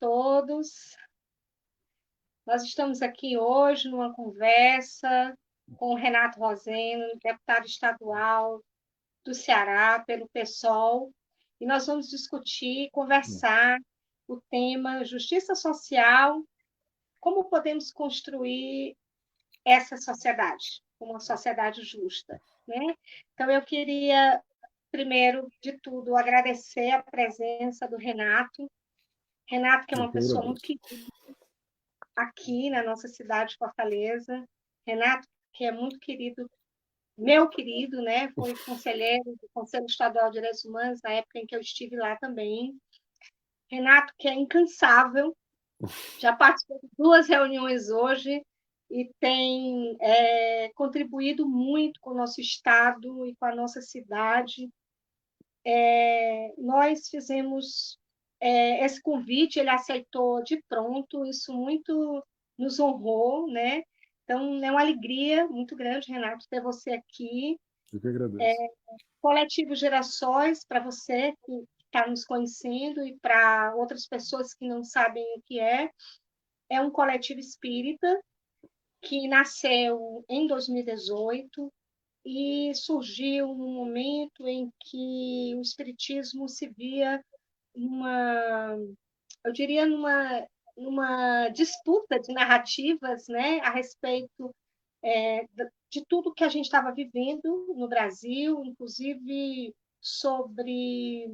todos. Nós estamos aqui hoje numa conversa com o Renato Roseno, deputado estadual do Ceará, pelo PSOL, e nós vamos discutir, conversar o tema justiça social, como podemos construir essa sociedade, uma sociedade justa, né? Então, eu queria, primeiro de tudo, agradecer a presença do Renato. Renato, que é uma pessoa muito querida aqui na nossa cidade de Fortaleza. Renato, que é muito querido, meu querido, né? Foi conselheiro do Conselho Estadual de Direitos Humanos na época em que eu estive lá também. Renato, que é incansável, já participou de 2 reuniões hoje e tem contribuído muito com o nosso estado e com a nossa cidade. Nós fizemos esse convite, ele aceitou de pronto, isso muito nos honrou, né? Então, é uma alegria muito grande, Renato, ter você aqui. Eu que agradeço. Coletivo Gerações, para você que está nos conhecendo e para outras pessoas que não sabem o que é um coletivo espírita que nasceu em 2018 e surgiu num momento em que o espiritismo se via eu diria, numa disputa de narrativas, né, a respeito de tudo que a gente estava vivendo no Brasil, inclusive sobre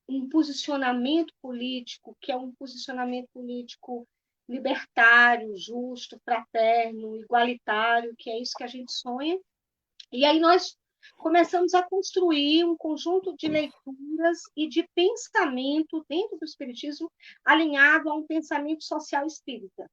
um posicionamento político, que é um posicionamento político libertário, justo, fraterno, igualitário, que é isso que a gente sonha. E aí nós começamos a construir um conjunto de leituras e de pensamento dentro do espiritismo alinhado a um pensamento social espírita,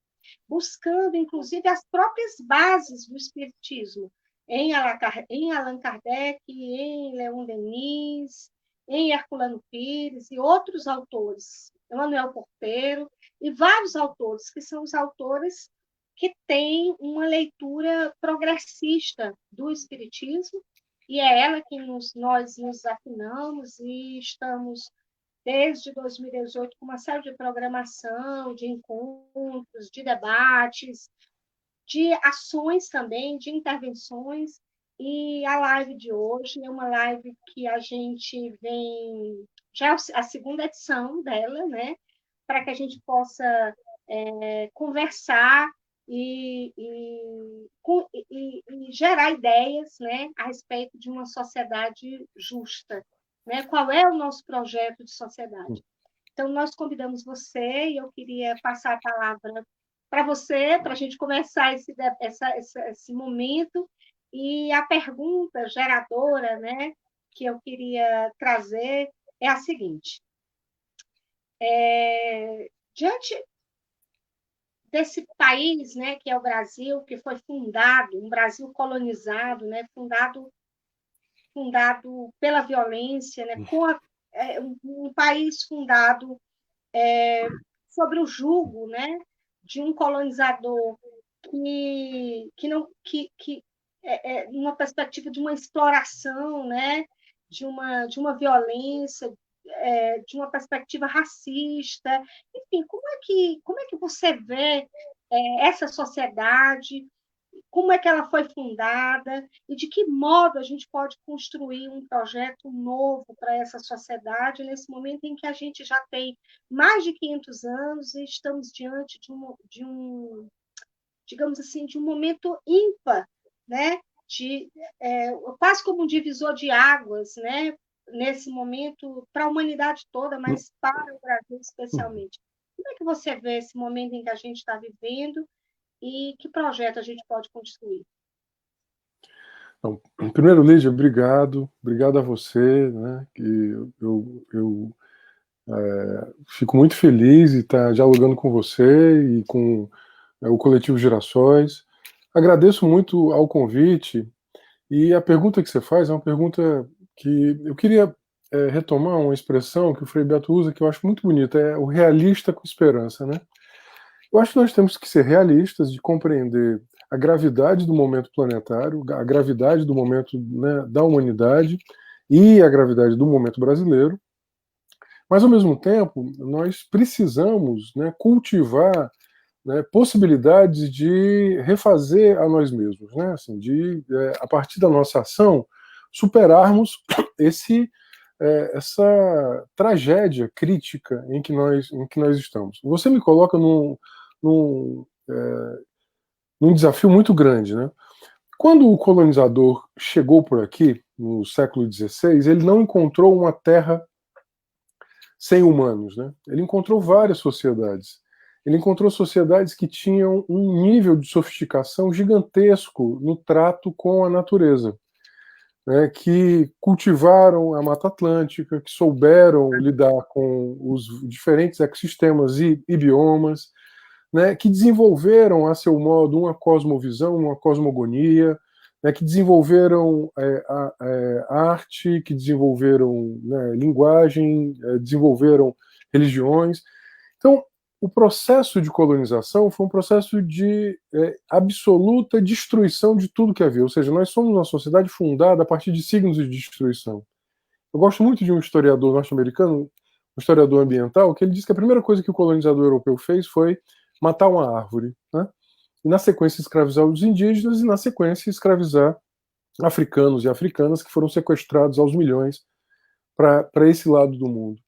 buscando, inclusive, as próprias bases do espiritismo em Allan Kardec, em Leon Denis, em Herculano Pires e outros autores, Emanuel Porteiro e vários autores, que são os autores que têm uma leitura progressista do espiritismo, e é ela que nós nos afinamos e estamos, desde 2018, com uma série de programação, de encontros, de debates, de ações também, de intervenções. E a live de hoje é uma live que a gente vem, já é a segunda edição dela, né? Para que a gente possa conversar e gerar ideias, né, a respeito de uma sociedade justa, né? Qual é o nosso projeto de sociedade? Então, nós convidamos você e eu queria passar a palavra para você, para a gente começar esse momento. E a pergunta geradora, né, que eu queria trazer é a seguinte. Diante desse país, né, que é o Brasil, que foi fundado, um Brasil colonizado, né, fundado pela violência, né, um país fundado sobre o jugo, né, de um colonizador numa perspectiva de uma exploração, né, de uma violência, de uma perspectiva racista. Enfim, como é que você vê essa sociedade? Como é que ela foi fundada e de que modo a gente pode construir um projeto novo para essa sociedade nesse momento em que a gente já tem mais de 500 anos e estamos diante digamos assim, de um momento ímpar, né? Quase como um divisor de águas, né? Nesse momento, para a humanidade toda, mas para o Brasil especialmente. Como é que você vê esse momento em que a gente está vivendo e que projeto a gente pode construir? Então, primeiro, Lídia, obrigado a você, né, que eu fico muito feliz de estar dialogando com você e com o Coletivo Gerações. Agradeço muito ao convite e a pergunta que você faz é uma pergunta que eu queria retomar uma expressão que o Frei Beto usa que eu acho muito bonita, é o realista com esperança, né? Eu acho que nós temos que ser realistas de compreender a gravidade do momento planetário, a gravidade do momento, né, da humanidade e a gravidade do momento brasileiro, Mas, ao mesmo tempo, nós precisamos, né, cultivar, né, possibilidades de refazer a nós mesmos, né, assim, de, a partir da nossa ação, superarmos essa tragédia crítica em que nós estamos. Você me coloca num, num desafio muito grande, né? Quando o colonizador chegou por aqui, no século XVI, ele não encontrou uma terra sem humanos, né? Ele encontrou várias sociedades. Ele encontrou sociedades que tinham um nível de sofisticação gigantesco no trato com a natureza, né? Que cultivaram a Mata Atlântica, que souberam lidar com os diferentes ecossistemas e biomas, né? Que desenvolveram, a seu modo, uma cosmovisão, uma cosmogonia, né? Que desenvolveram arte, que desenvolveram, né, linguagem, desenvolveram religiões. Então, o processo de colonização foi um processo de absoluta destruição de tudo que havia. Ou seja, nós somos uma sociedade fundada a partir de signos de destruição. Eu gosto muito de um historiador norte-americano, um historiador ambiental, que ele diz que a primeira coisa que o colonizador europeu fez foi matar uma árvore, né? E na sequência escravizar os indígenas e na sequência escravizar africanos e africanas que foram sequestrados aos milhões para esse lado do mundo.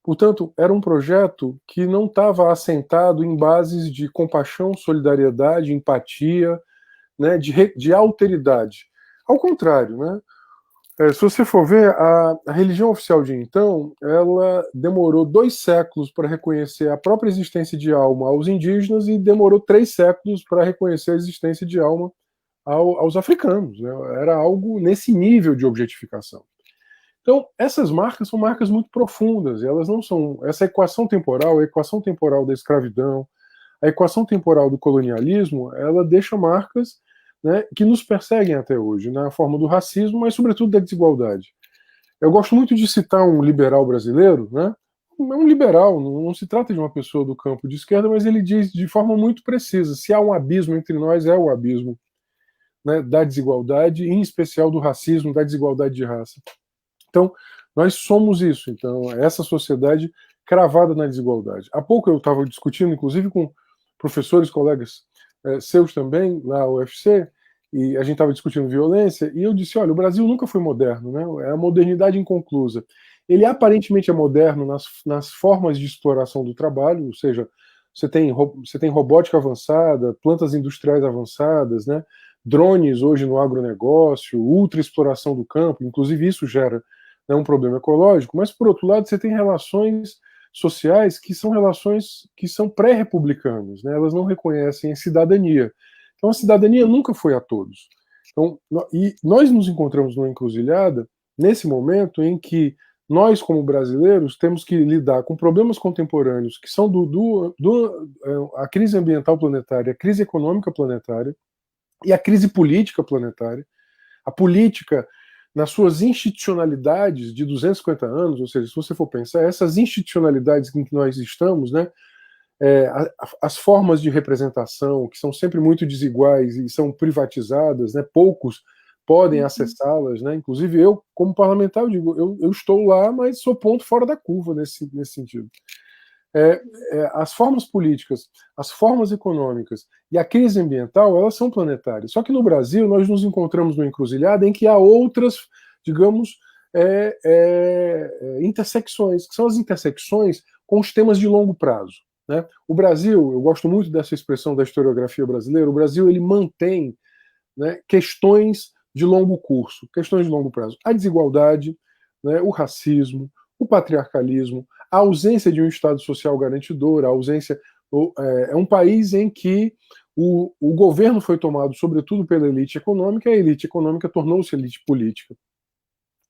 Portanto, era um projeto que não estava assentado em bases de compaixão, solidariedade, empatia, né, de alteridade. Ao contrário, né? Se você for ver, a religião oficial de então, ela demorou 2 séculos para reconhecer a própria existência de alma aos indígenas e demorou 3 séculos para reconhecer a existência de alma aos africanos, né? Era algo nesse nível de objetificação. Então, essas marcas são marcas muito profundas, elas não são. Essa equação temporal, a equação temporal da escravidão, a equação temporal do colonialismo, ela deixa marcas, né, que nos perseguem até hoje, na forma do racismo, mas sobretudo da desigualdade. Eu gosto muito de citar um liberal brasileiro, né? É um liberal, não se trata de uma pessoa do campo de esquerda, mas ele diz de forma muito precisa: se há um abismo entre nós, é o abismo, né, da desigualdade, em especial do racismo, da desigualdade de raça. Então, nós somos isso. Então, essa sociedade cravada na desigualdade. Há pouco eu estava discutindo, inclusive, com professores, colegas seus também, na UFC, e a gente estava discutindo violência, e eu disse, olha, o Brasil nunca foi moderno, né? É a modernidade inconclusa. Ele aparentemente é moderno nas formas de exploração do trabalho, ou seja, você tem robótica avançada, plantas industriais avançadas, né? Drones hoje no agronegócio, ultra exploração do campo, inclusive isso gera, né, um problema ecológico, mas por outro lado você tem relações sociais que são relações que são pré-republicanas, né? Elas não reconhecem a cidadania. Então a cidadania nunca foi a todos. Então, e nós nos encontramos numa encruzilhada nesse momento em que nós, como brasileiros, temos que lidar com problemas contemporâneos que são a crise ambiental planetária, a crise econômica planetária e a crise política planetária. A política, nas suas institucionalidades de 250 anos, ou seja, se você for pensar, essas institucionalidades em que nós estamos, né, as formas de representação, que são sempre muito desiguais e são privatizadas, né, poucos podem acessá-las, né, inclusive eu, como parlamentar, eu digo, eu estou lá, mas sou ponto fora da curva nesse sentido. As formas políticas, as formas econômicas e a crise ambiental, elas são planetárias. Só que no Brasil nós nos encontramos numa encruzilhada em que há outras, digamos, intersecções, que são as intersecções com os temas de longo prazo, né? O Brasil, eu gosto muito dessa expressão da historiografia brasileira, o Brasil ele mantém, né, questões de longo curso, questões de longo prazo. A desigualdade, né, o racismo, o patriarcalismo, a ausência de um Estado social garantidor, a ausência. É um país em que o governo foi tomado, sobretudo, pela elite econômica, e a elite econômica tornou-se elite política.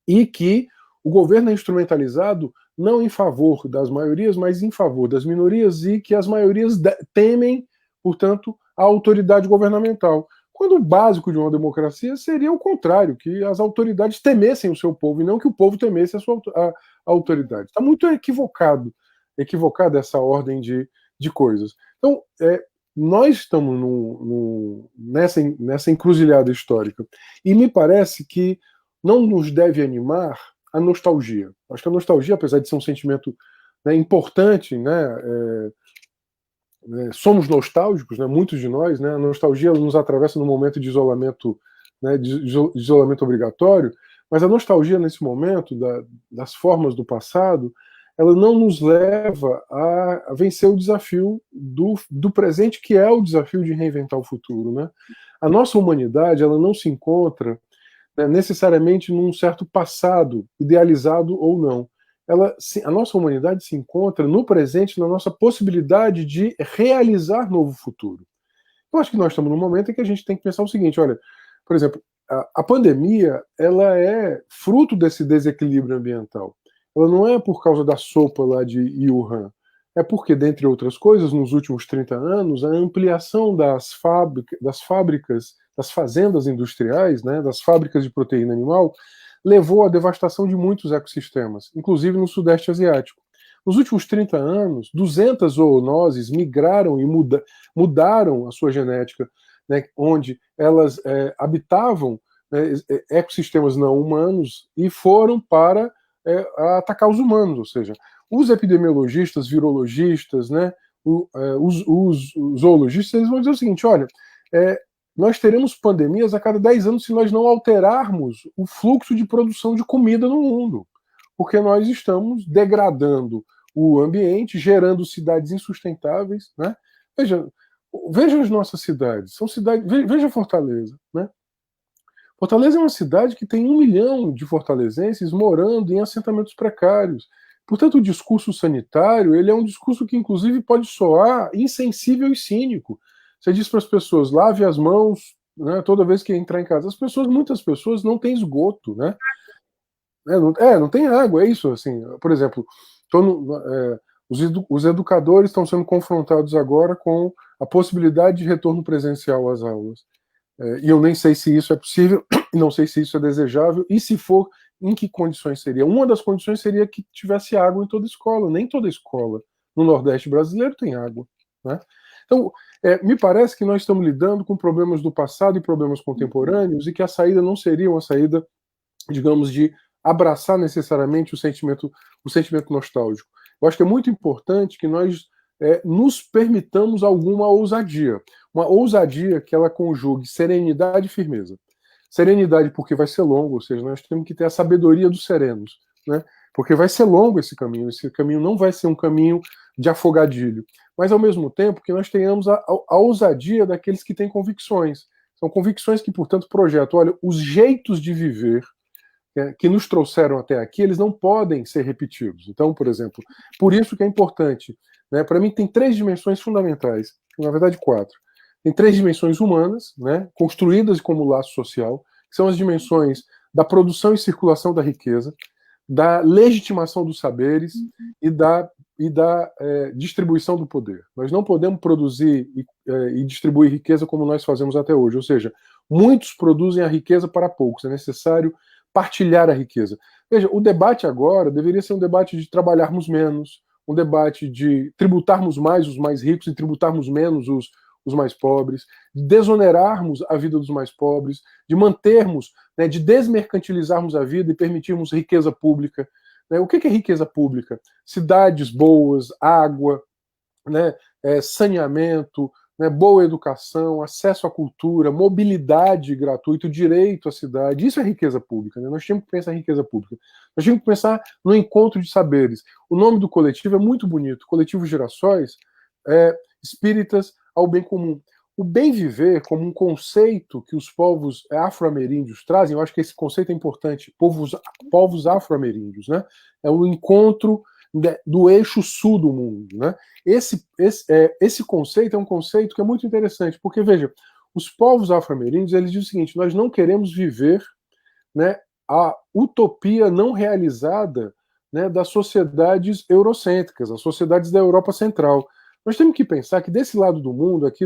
E que o governo é instrumentalizado não em favor das maiorias, mas em favor das minorias, e que as maiorias temem, portanto, a autoridade governamental. Quando o básico de uma democracia seria o contrário, que as autoridades temessem o seu povo, e não que o povo temesse a autoridade. Está muito equivocada essa ordem de coisas. Então, nós estamos nessa encruzilhada histórica, e me parece que não nos deve animar a nostalgia. Acho que a nostalgia, apesar de ser um sentimento né, importante, né, somos nostálgicos, né, muitos de nós, né, a nostalgia nos atravessa no momento de isolamento, né, de isolamento obrigatório, mas a nostalgia nesse momento das formas do passado, ela não nos leva a vencer o desafio do presente, que é o desafio de reinventar o futuro, né? A nossa humanidade, ela não se encontra, né, necessariamente num certo passado, idealizado ou não. A nossa humanidade se encontra no presente, na nossa possibilidade de realizar novo futuro. Eu acho que nós estamos num momento em que a gente tem que pensar o seguinte, olha, por exemplo, a pandemia, ela é fruto desse desequilíbrio ambiental. Ela não é por causa da sopa lá de Wuhan. É porque, dentre outras coisas, nos últimos 30 anos, a ampliação das fábricas, das fazendas industriais, né, das fábricas de proteína animal, levou à devastação de muitos ecossistemas, inclusive no Sudeste Asiático. Nos últimos 30 anos, 200 zoonoses migraram e mudaram a sua genética, né, onde elas habitavam, né, ecossistemas não humanos e foram para atacar os humanos, ou seja, os epidemiologistas, virologistas, né, os zoologistas, eles vão dizer o seguinte, olha, nós teremos pandemias a cada 10 anos se nós não alterarmos o fluxo de produção de comida no mundo, porque nós estamos degradando o ambiente, gerando cidades insustentáveis, né? Veja as nossas cidades, são cidades, veja Fortaleza, né? Fortaleza é uma cidade que tem 1 milhão de fortalezenses morando em assentamentos precários. Portanto, o discurso sanitário, ele é um discurso que, inclusive, pode soar insensível e cínico. Você diz para as pessoas, lave as mãos, né, toda vez que entrar em casa. Muitas pessoas não têm esgoto, né? Não tem água, é isso. Assim, por exemplo, os educadores estão sendo confrontados agora com a possibilidade de retorno presencial às aulas. E eu nem sei se isso é possível, não sei se isso é desejável, e se for, em que condições seria. Uma das condições seria que tivesse água em toda escola. Nem toda escola no Nordeste brasileiro tem água, né? Então, me parece que nós estamos lidando com problemas do passado e problemas contemporâneos, e que a saída não seria uma saída, digamos, de abraçar necessariamente o sentimento nostálgico. Eu acho que é muito importante que nós nos permitamos alguma ousadia. Uma ousadia que ela conjugue serenidade e firmeza. Serenidade porque vai ser longo, ou seja, nós temos que ter a sabedoria dos serenos, né? Porque vai ser longo esse caminho não vai ser um caminho de afogadilho, mas ao mesmo tempo que nós tenhamos a ousadia daqueles que têm convicções. São convicções que, portanto, projetam, olha, os jeitos de viver que nos trouxeram até aqui, eles não podem ser repetidos. Então, por exemplo, por isso que é importante, né, para mim tem 3 dimensões fundamentais, na verdade 4. Tem 3 dimensões humanas, né, construídas como laço social, que são as dimensões da produção e circulação da riqueza, da legitimação dos saberes e da distribuição do poder. Nós não podemos produzir e distribuir riqueza como nós fazemos até hoje, ou seja, muitos produzem a riqueza para poucos, é necessário partilhar a riqueza. Veja, o debate agora deveria ser um debate de trabalharmos menos, um debate de tributarmos mais os mais ricos e tributarmos menos os mais pobres, de desonerarmos a vida dos mais pobres, de mantermos, né, de desmercantilizarmos a vida e permitirmos riqueza pública. Né? O que é riqueza pública? Cidades boas, água, né, saneamento, né, boa educação, acesso à cultura, mobilidade gratuita, direito à cidade. Isso é riqueza pública. Né? Nós temos que pensar em riqueza pública. Nós temos que pensar no encontro de saberes. O nome do coletivo é muito bonito. Coletivo Girassóis, espíritas ao bem comum. O bem viver como um conceito que os povos afro-ameríndios trazem, eu acho que esse conceito é importante, povos afro-ameríndios, né? É o encontro do eixo sul do mundo, né? Esse conceito é um conceito que é muito interessante, porque, veja, os povos afro-ameríndios, eles dizem o seguinte, nós não queremos viver, né, a utopia não realizada, né, das sociedades eurocêntricas, as sociedades da Europa Central. Nós temos que pensar que desse lado do mundo, aqui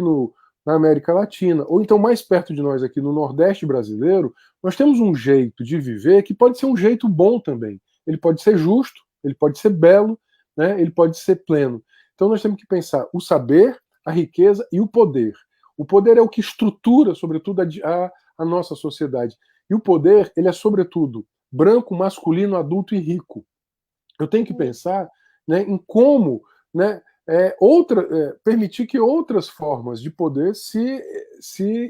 na América Latina, ou então mais perto de nós aqui no Nordeste brasileiro, nós temos um jeito de viver que pode ser um jeito bom também. Ele pode ser justo, ele pode ser belo, né? Ele pode ser pleno. Então nós temos que pensar o saber, a riqueza e o poder. O poder é o que estrutura, sobretudo, a nossa sociedade. E o poder, ele é, sobretudo, branco, masculino, adulto e rico. Eu tenho que pensar né, em como, né, permitir que outras formas de poder se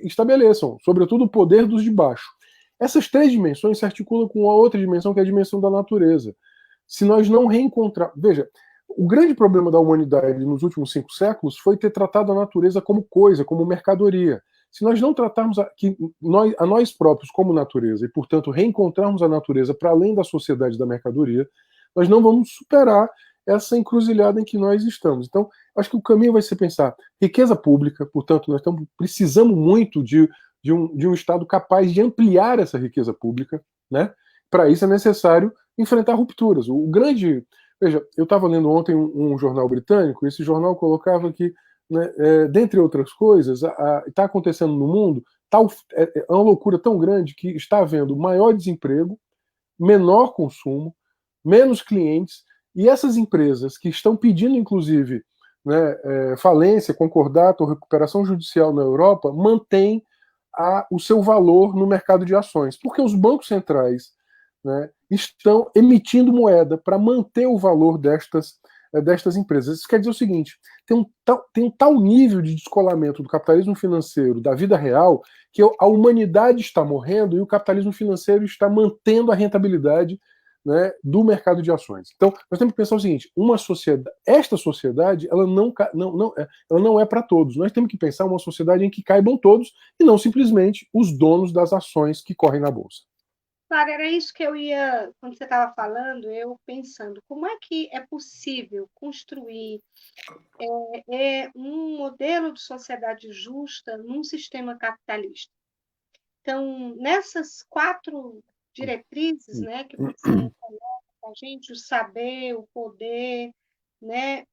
estabeleçam, sobretudo o poder dos de baixo. Essas três dimensões se articulam com a outra dimensão, que é a dimensão da natureza. Se nós não reencontrarmos. Veja, o grande problema da humanidade nos últimos 5 séculos foi ter tratado a natureza como coisa, como mercadoria. Se nós não tratarmos a nós próprios como natureza e, portanto, reencontrarmos a natureza para além da sociedade da mercadoria, nós não vamos superar essa encruzilhada em que nós estamos. Então, acho que o caminho vai ser pensar riqueza pública, portanto, nós precisamos muito de um Estado capaz de ampliar essa riqueza pública, né? Para isso é necessário enfrentar rupturas. O grande. Veja, eu estava lendo ontem um jornal britânico, e esse jornal colocava que, né, dentre outras coisas, está acontecendo no mundo é uma loucura tão grande que está havendo maior desemprego, menor consumo, menos clientes, e essas empresas que estão pedindo, inclusive, né, falência, concordato ou recuperação judicial na Europa, mantêm o seu valor no mercado de ações, porque os bancos centrais, né, estão emitindo moeda para manter o valor destas empresas. Isso quer dizer o seguinte: tem um tal nível de descolamento do capitalismo financeiro da vida real que a humanidade está morrendo e o capitalismo financeiro está mantendo a rentabilidade, né, do mercado de ações. Então, nós temos que pensar o seguinte: esta sociedade ela não é para todos. Nós temos que pensar uma sociedade em que caibam todos e não simplesmente os donos das ações que correm na bolsa. Claro, era isso que eu ia, quando você estava falando, eu pensando, como é que é possível construir um modelo de sociedade justa num sistema capitalista? Então, nessas 4 diretrizes, né, que você coloca para a gente, o saber, o poder, né,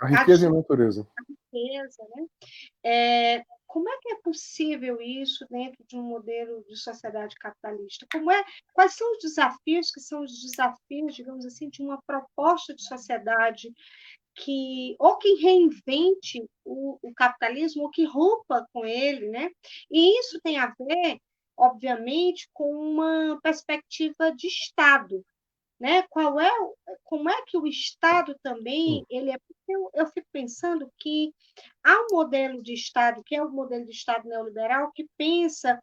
a riqueza e a natureza. A riqueza, né? Como é que é possível isso dentro de um modelo de sociedade capitalista? Quais são os desafios que são os desafios, digamos assim, de uma proposta de sociedade que reinvente o capitalismo, ou que rompa com ele, né? E isso tem a ver, obviamente, com uma perspectiva de Estado, né? Como é que o Estado também ele é. Eu fico pensando que há um modelo de Estado, que é o modelo de Estado neoliberal, que pensa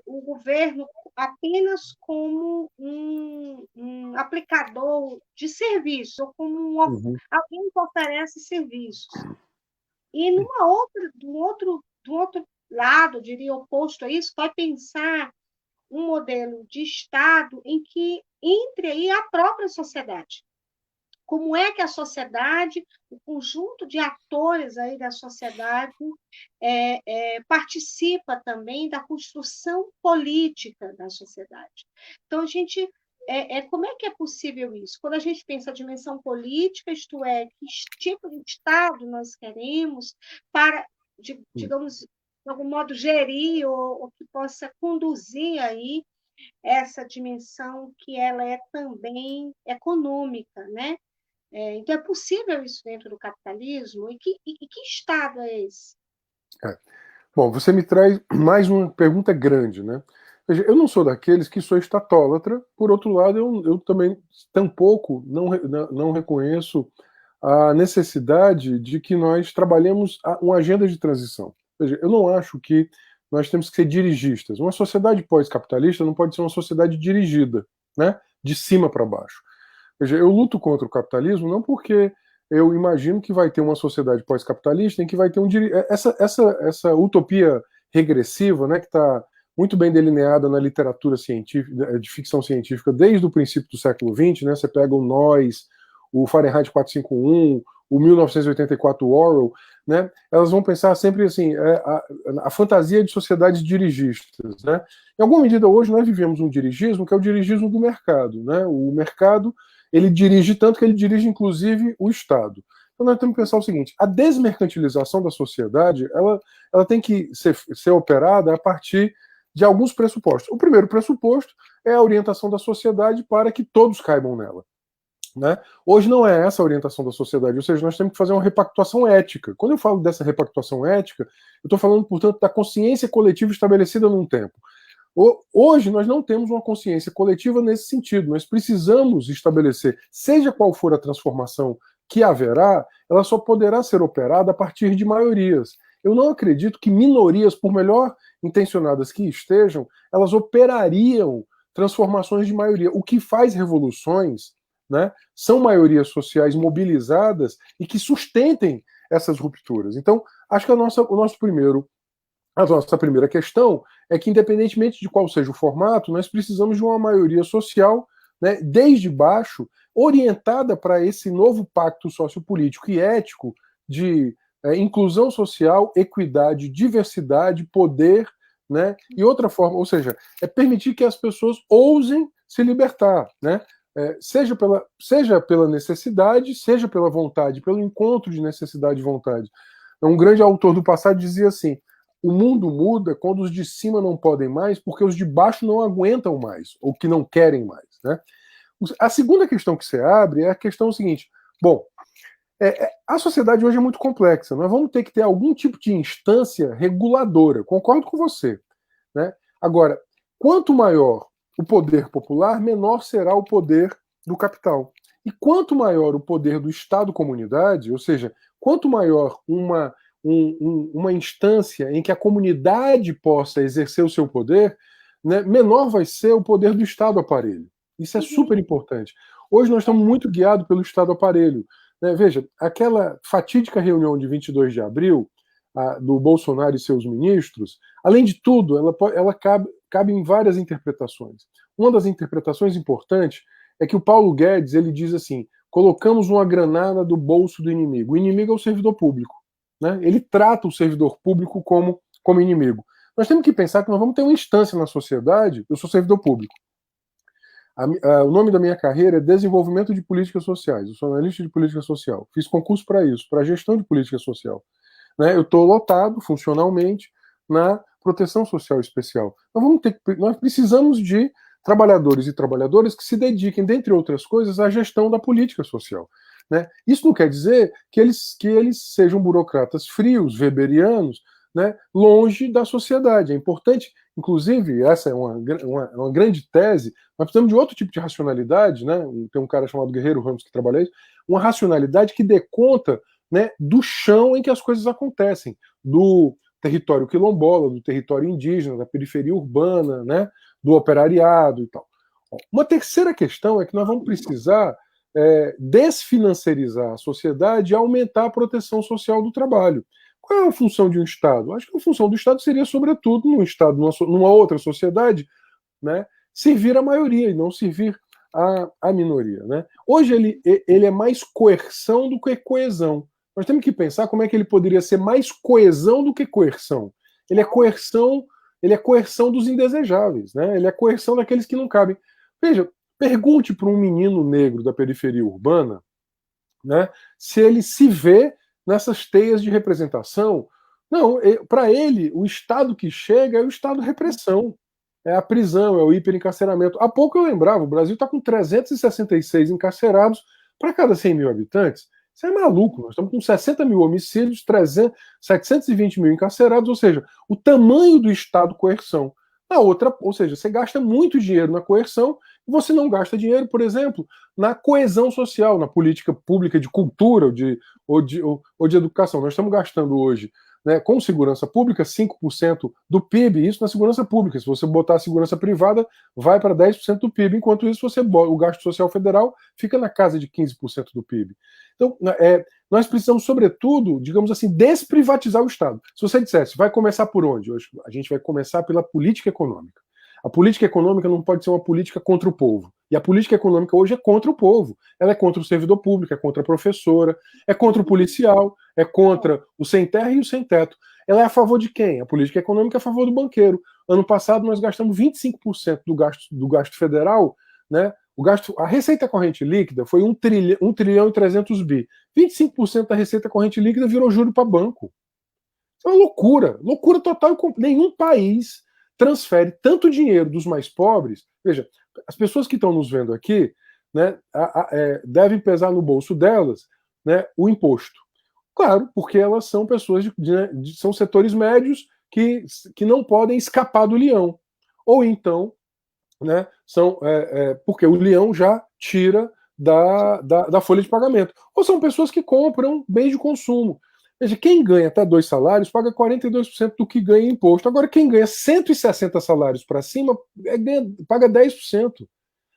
o governo apenas como um aplicador de serviços, ou como alguém que oferece serviços. E do outro lado, diria oposto a isso, vai pensar um modelo de Estado em que entre aí a própria sociedade. Como é que a sociedade, o conjunto de atores aí da sociedade participa também da construção política da sociedade. Então, a gente como é que é possível isso? Quando a gente pensa a dimensão política, isto é, que tipo de Estado nós queremos para, digamos, de algum modo, gerir ou que possa conduzir aí essa dimensão que ela é também econômica, né? Então, é possível isso dentro do capitalismo? E que Estado é esse? Bom, você me traz mais uma pergunta grande, né? Veja, eu não sou daqueles que sou estatólatra, por outro lado, eu também tampouco não reconheço a necessidade de que nós trabalhemos uma agenda de transição. Veja, eu não acho que nós temos que ser dirigistas. Uma sociedade pós-capitalista não pode ser uma sociedade dirigida, né? De cima para baixo. Veja, eu luto contra o capitalismo não porque eu imagino que vai ter uma sociedade pós-capitalista em que vai ter essa utopia regressiva, né, que está muito bem delineada na literatura científica, de ficção científica desde o princípio do século XX, né? Você pega o Nós, o Fahrenheit 451, o 1984 Orwell, né? Elas vão pensar sempre assim, a fantasia de sociedades dirigistas, né? Em alguma medida hoje nós vivemos um dirigismo que é o dirigismo do mercado, né? O mercado ele dirige tanto que ele dirige inclusive o Estado. Então nós temos que pensar o seguinte: a desmercantilização da sociedade ela tem que ser operada a partir de alguns pressupostos. O primeiro pressuposto é a orientação da sociedade para que todos caibam nela. Né? Hoje não é essa a orientação da sociedade, ou seja, nós temos que fazer uma repactuação ética. Quando eu falo dessa repactuação ética, eu estou falando, portanto, da consciência coletiva estabelecida num tempo. Hoje nós não temos uma consciência coletiva nesse sentido. Nós precisamos estabelecer, seja qual for a transformação que haverá, ela só poderá ser operada a partir de maiorias. Eu não acredito que minorias, por melhor intencionadas que estejam, elas operariam transformações de maioria. O que faz revoluções, né, são maiorias sociais mobilizadas e que sustentem essas rupturas. Então, acho que a nossa primeira questão é que, independentemente de qual seja o formato, nós precisamos de uma maioria social, né, desde baixo, orientada para esse novo pacto sociopolítico e ético de inclusão social, equidade, diversidade, poder, né, e outra forma, ou seja, é permitir que as pessoas ousem se libertar, né, seja pela necessidade, seja pela vontade, pelo encontro de necessidade e vontade. Um grande autor do passado dizia assim: o mundo muda quando os de cima não podem mais, porque os de baixo não aguentam mais, ou que não querem mais, né? A segunda questão que você abre é a questão seguinte: bom, a sociedade hoje é muito complexa, nós vamos ter que ter algum tipo de instância reguladora, concordo com você, né? Agora, quanto maior o poder popular, menor será o poder do capital. E quanto maior o poder do Estado-comunidade, ou seja, quanto maior uma instância em que a comunidade possa exercer o seu poder, né, menor vai ser o poder do Estado-aparelho. Isso é super importante. Hoje nós estamos muito guiados pelo Estado-aparelho. Né? Veja, aquela fatídica reunião de 22 de abril, do Bolsonaro e seus ministros, além de tudo, ela cabe em várias interpretações. Uma das interpretações importantes é que o Paulo Guedes ele diz assim: colocamos uma granada do bolso do inimigo. O inimigo é o servidor público. Né? Ele trata o servidor público como inimigo. Nós temos que pensar que nós vamos ter uma instância na sociedade. Eu sou servidor público. O nome da minha carreira é Desenvolvimento de Políticas Sociais. Eu sou analista de política social. Fiz concurso para isso, para gestão de política social. Né? Eu estou lotado funcionalmente na proteção social especial. Nós precisamos de trabalhadores e trabalhadoras que se dediquem, dentre outras coisas, à gestão da política social. Né? Isso não quer dizer que eles sejam burocratas frios, weberianos, né, longe da sociedade. É importante, inclusive, essa é uma grande tese, nós precisamos de outro tipo de racionalidade, né? Tem um cara chamado Guerreiro Ramos que trabalha isso, uma racionalidade que dê conta, né, do chão em que as coisas acontecem, do território quilombola, do território indígena, da periferia urbana, né, do operariado e tal. Uma terceira questão é que nós vamos precisar desfinanciarizar a sociedade e aumentar a proteção social do trabalho. Qual é a função de um Estado? Acho que a função do Estado seria, sobretudo, num Estado, numa outra sociedade, né, servir a maioria e não servir a minoria. Né? Hoje ele é mais coerção do que coesão. Nós temos que pensar como é que ele poderia ser mais coesão do que coerção. Ele é coerção dos indesejáveis, né? Ele é coerção daqueles que não cabem. Veja, pergunte para um menino negro da periferia urbana, né, se ele se vê nessas teias de representação. Não, para ele, o estado que chega é o estado de repressão. É a prisão, é o hiperencarceramento. Há pouco eu lembrava, o Brasil está com 366 encarcerados para cada 100 mil habitantes. Isso é maluco, nós estamos com 60 mil homicídios, 720 mil encarcerados, ou seja, o tamanho do estado coerção. Na outra, ou seja, você gasta muito dinheiro na coerção e você não gasta dinheiro, por exemplo, na coesão social, na política pública de cultura ou de educação. Nós estamos gastando hoje, né, com segurança pública, 5% do PIB, isso na segurança pública. Se você botar a segurança privada, vai para 10% do PIB, enquanto isso o gasto social federal fica na casa de 15% do PIB. Então, nós precisamos, sobretudo, digamos assim, desprivatizar o Estado. Se você dissesse, vai começar por onde? Hoje, a gente vai começar pela política econômica. A política econômica não pode ser uma política contra o povo. E a política econômica hoje é contra o povo. Ela é contra o servidor público, é contra a professora, é contra o policial, é contra o sem terra e o sem teto. Ela é a favor de quem? A política econômica é a favor do banqueiro. Ano passado nós gastamos 25% do gasto federal, né? A receita corrente líquida foi 1 trilhão e 300 bi. 25% da receita corrente líquida virou juro para banco. Isso é uma loucura. Loucura total. Nenhum país transfere tanto dinheiro dos mais pobres. Veja, as pessoas que estão nos vendo aqui, né, devem pesar no bolso delas, né, o imposto. Claro, porque elas são pessoas são setores médios que não podem escapar do leão. ou então, né, porque o leão já tira da folha de pagamento. Ou são pessoas que compram bens de consumo. Veja, quem ganha até 2 salários paga 42% do que ganha em imposto. Agora, quem ganha 160 salários para cima paga 10%. Ou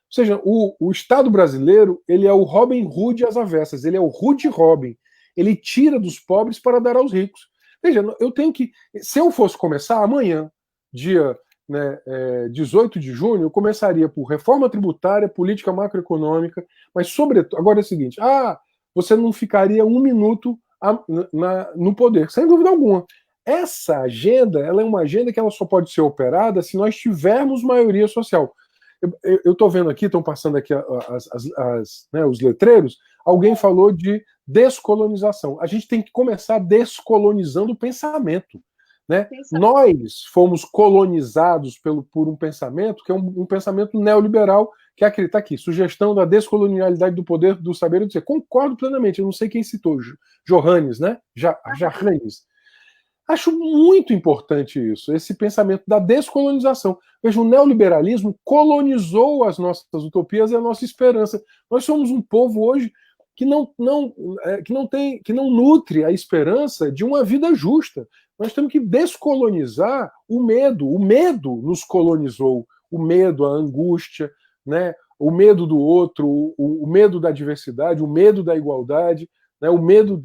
seja, o Estado brasileiro, ele é o Robin Hood às avessas, ele é o Hood Robin. Ele tira dos pobres para dar aos ricos. Veja, eu tenho que. Se eu fosse começar amanhã, dia, né, 18 de junho, eu começaria por reforma tributária, política macroeconômica, mas, sobretudo, agora é o seguinte: você não ficaria um minuto no poder, sem dúvida alguma. Essa agenda, ela é uma agenda que ela só pode ser operada se nós tivermos maioria social. Eu estou vendo aqui, estão passando aqui os letreiros, alguém falou de descolonização. A gente tem que começar descolonizando o pensamento. Né? Nós fomos colonizados por um pensamento que é um pensamento neoliberal, que é aquele, tá aqui, sugestão da descolonialidade do poder do saber e do dizer. Concordo plenamente, eu não sei quem citou, Johannes, né? Johannes. Acho muito importante isso, esse pensamento da descolonização. Veja, o neoliberalismo colonizou as nossas utopias e a nossa esperança. Nós somos um povo hoje que não nutre a esperança de uma vida justa. Nós temos que descolonizar o medo. O medo nos colonizou. O medo, a angústia, né? O medo do outro, o medo da diversidade, o medo da igualdade, né? O medo.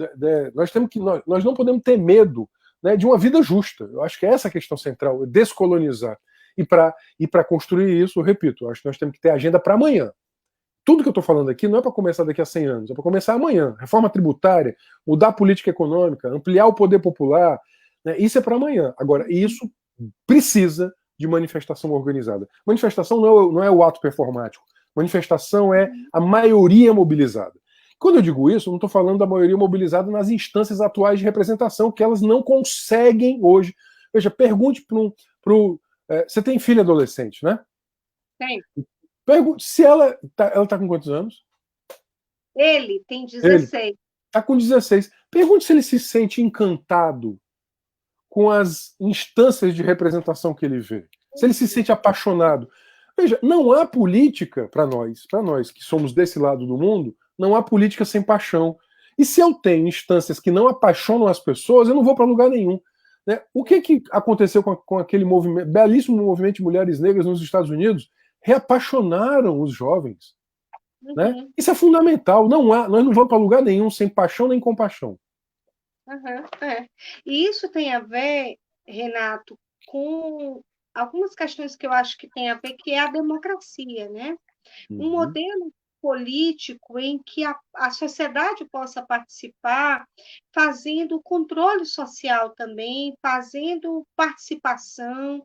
Nós não podemos ter medo, né, de uma vida justa. Eu acho que é essa a questão central, é descolonizar. E para construir isso, eu repito, eu acho que nós temos que ter agenda para amanhã. Tudo que eu estou falando aqui não é para começar daqui a 100 anos, é para começar amanhã. Reforma tributária, mudar a política econômica, ampliar o poder popular, né, isso é para amanhã. Agora, isso precisa de manifestação organizada. Manifestação não é o ato performático. Manifestação é a maioria mobilizada. Quando eu digo isso, eu não estou falando da maioria mobilizada nas instâncias atuais de representação, que elas não conseguem hoje. Veja, pergunte você tem filha adolescente, né? Tem. Pergunte se ela tá com quantos anos? Ele tem 16. Está com 16. Pergunte se ele se sente encantado com as instâncias de representação que ele vê. Se ele se sente apaixonado. Veja, não há política para nós que somos desse lado do mundo, não há política sem paixão. E se eu tenho instâncias que não apaixonam as pessoas, eu não vou para lugar nenhum. Né? O que aconteceu com aquele belíssimo movimento de mulheres negras nos Estados Unidos? Reapaixonaram os jovens. Né? Isso é fundamental. Nós não vamos para lugar nenhum sem paixão nem compaixão. E isso tem a ver, Renato, com algumas questões que eu acho que tem a ver, que é a democracia, né? Um modelo político em que a sociedade possa participar, fazendo controle social também, fazendo participação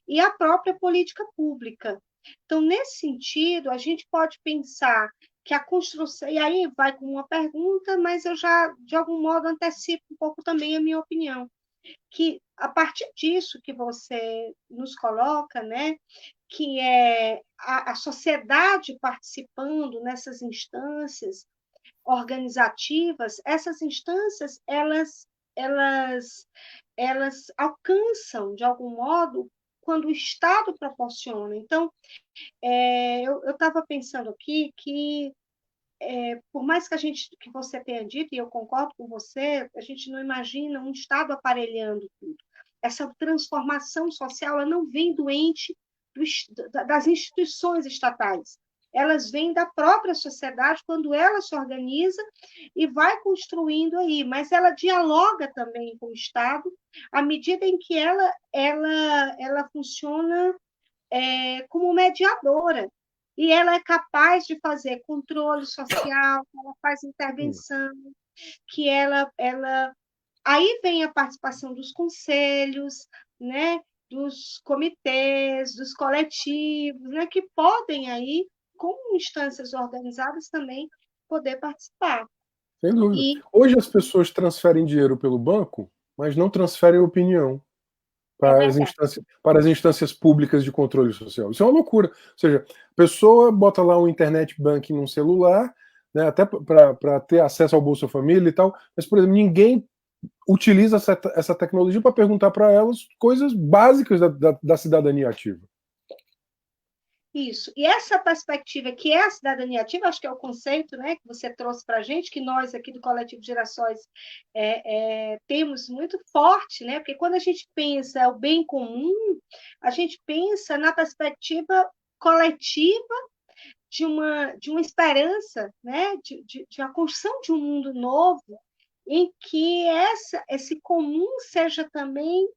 e a própria política pública. Então, nesse sentido, a gente pode pensar que a construção, e aí vai com uma pergunta, mas eu já, de algum modo, antecipo um pouco também a minha opinião, que a partir disso que você nos coloca, né, que é a sociedade participando nessas instâncias organizativas, essas instâncias, elas alcançam, de algum modo, quando o Estado proporciona. Então, eu estava pensando aqui que, por mais que você tenha dito, e eu concordo com você, a gente não imagina um Estado aparelhando tudo. Essa transformação social ela não vem das instituições estatais. Elas vêm da própria sociedade quando ela se organiza e vai construindo aí, mas ela dialoga também com o Estado à medida em que ela funciona como mediadora. E ela é capaz de fazer controle social, ela faz intervenção, que ela... Aí vem a participação dos conselhos, né, dos comitês, dos coletivos, né, que podem aí, como instâncias organizadas também, poder participar. Sem dúvida. Hoje as pessoas transferem dinheiro pelo banco, mas não transferem opinião para as instâncias públicas de controle social. Isso é uma loucura. Ou seja, a pessoa bota lá um internet banking num celular, né, até para ter acesso ao Bolsa Família e tal, mas, por exemplo, ninguém utiliza essa tecnologia para perguntar para elas coisas básicas da cidadania ativa. Isso. E essa perspectiva que é a cidadania ativa, acho que é o conceito, né, que você trouxe para a gente, que nós aqui do Coletivo Gerações temos muito forte, né? Porque quando a gente pensa o bem comum, a gente pensa na perspectiva coletiva de uma esperança, né? De uma construção de um mundo novo, em que esse comum seja também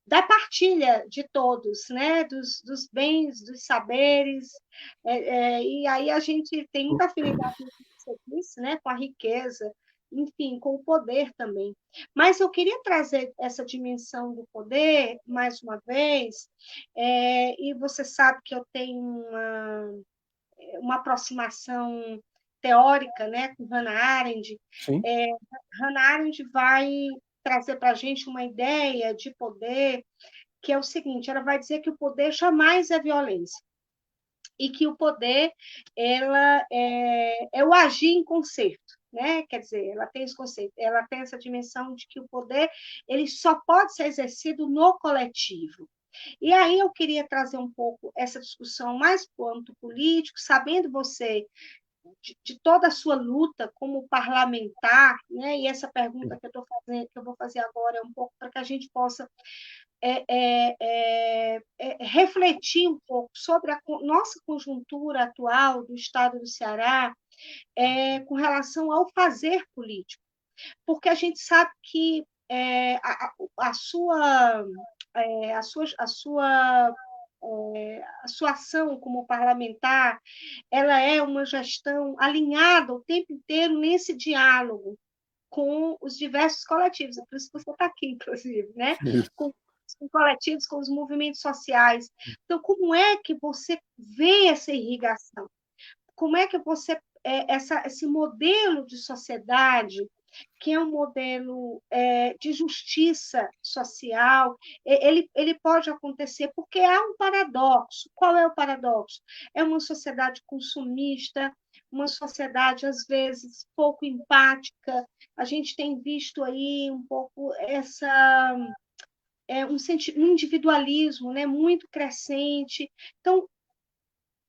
da partilha de todos, né? Dos bens, dos saberes, e aí a gente tem muita afinidade com o que você disse, né? Com a riqueza, enfim, com o poder também. Mas eu queria trazer essa dimensão do poder, mais uma vez, e você sabe que eu tenho uma aproximação teórica, né, com Hannah Arendt. Sim. Hannah Arendt vai trazer para a gente uma ideia de poder que é o seguinte: ela vai dizer que o poder jamais é violência e que o poder é o agir em concerto, né? Quer dizer, ela tem esse conceito, ela tem essa dimensão de que o poder ele só pode ser exercido no coletivo. E aí eu queria trazer um pouco essa discussão mais para o âmbito político, sabendo você de toda a sua luta como parlamentar, né? E essa pergunta que eu estou fazendo, que eu vou fazer agora, é um pouco para que a gente possa refletir um pouco sobre a nossa conjuntura atual do Estado do Ceará com relação ao fazer político, porque a gente sabe que a sua ação como parlamentar, ela é uma gestão alinhada o tempo inteiro nesse diálogo com os diversos coletivos, por isso que você está aqui, inclusive, né? Com coletivos, com os movimentos sociais. Então, como é que você vê essa irrigação? Como é que você esse modelo de sociedade, que é um modelo de justiça social, ele pode acontecer porque há um paradoxo. Qual é o paradoxo? É uma sociedade consumista, uma sociedade, às vezes, pouco empática. A gente tem visto aí um pouco um individualismo, né, muito crescente. Então,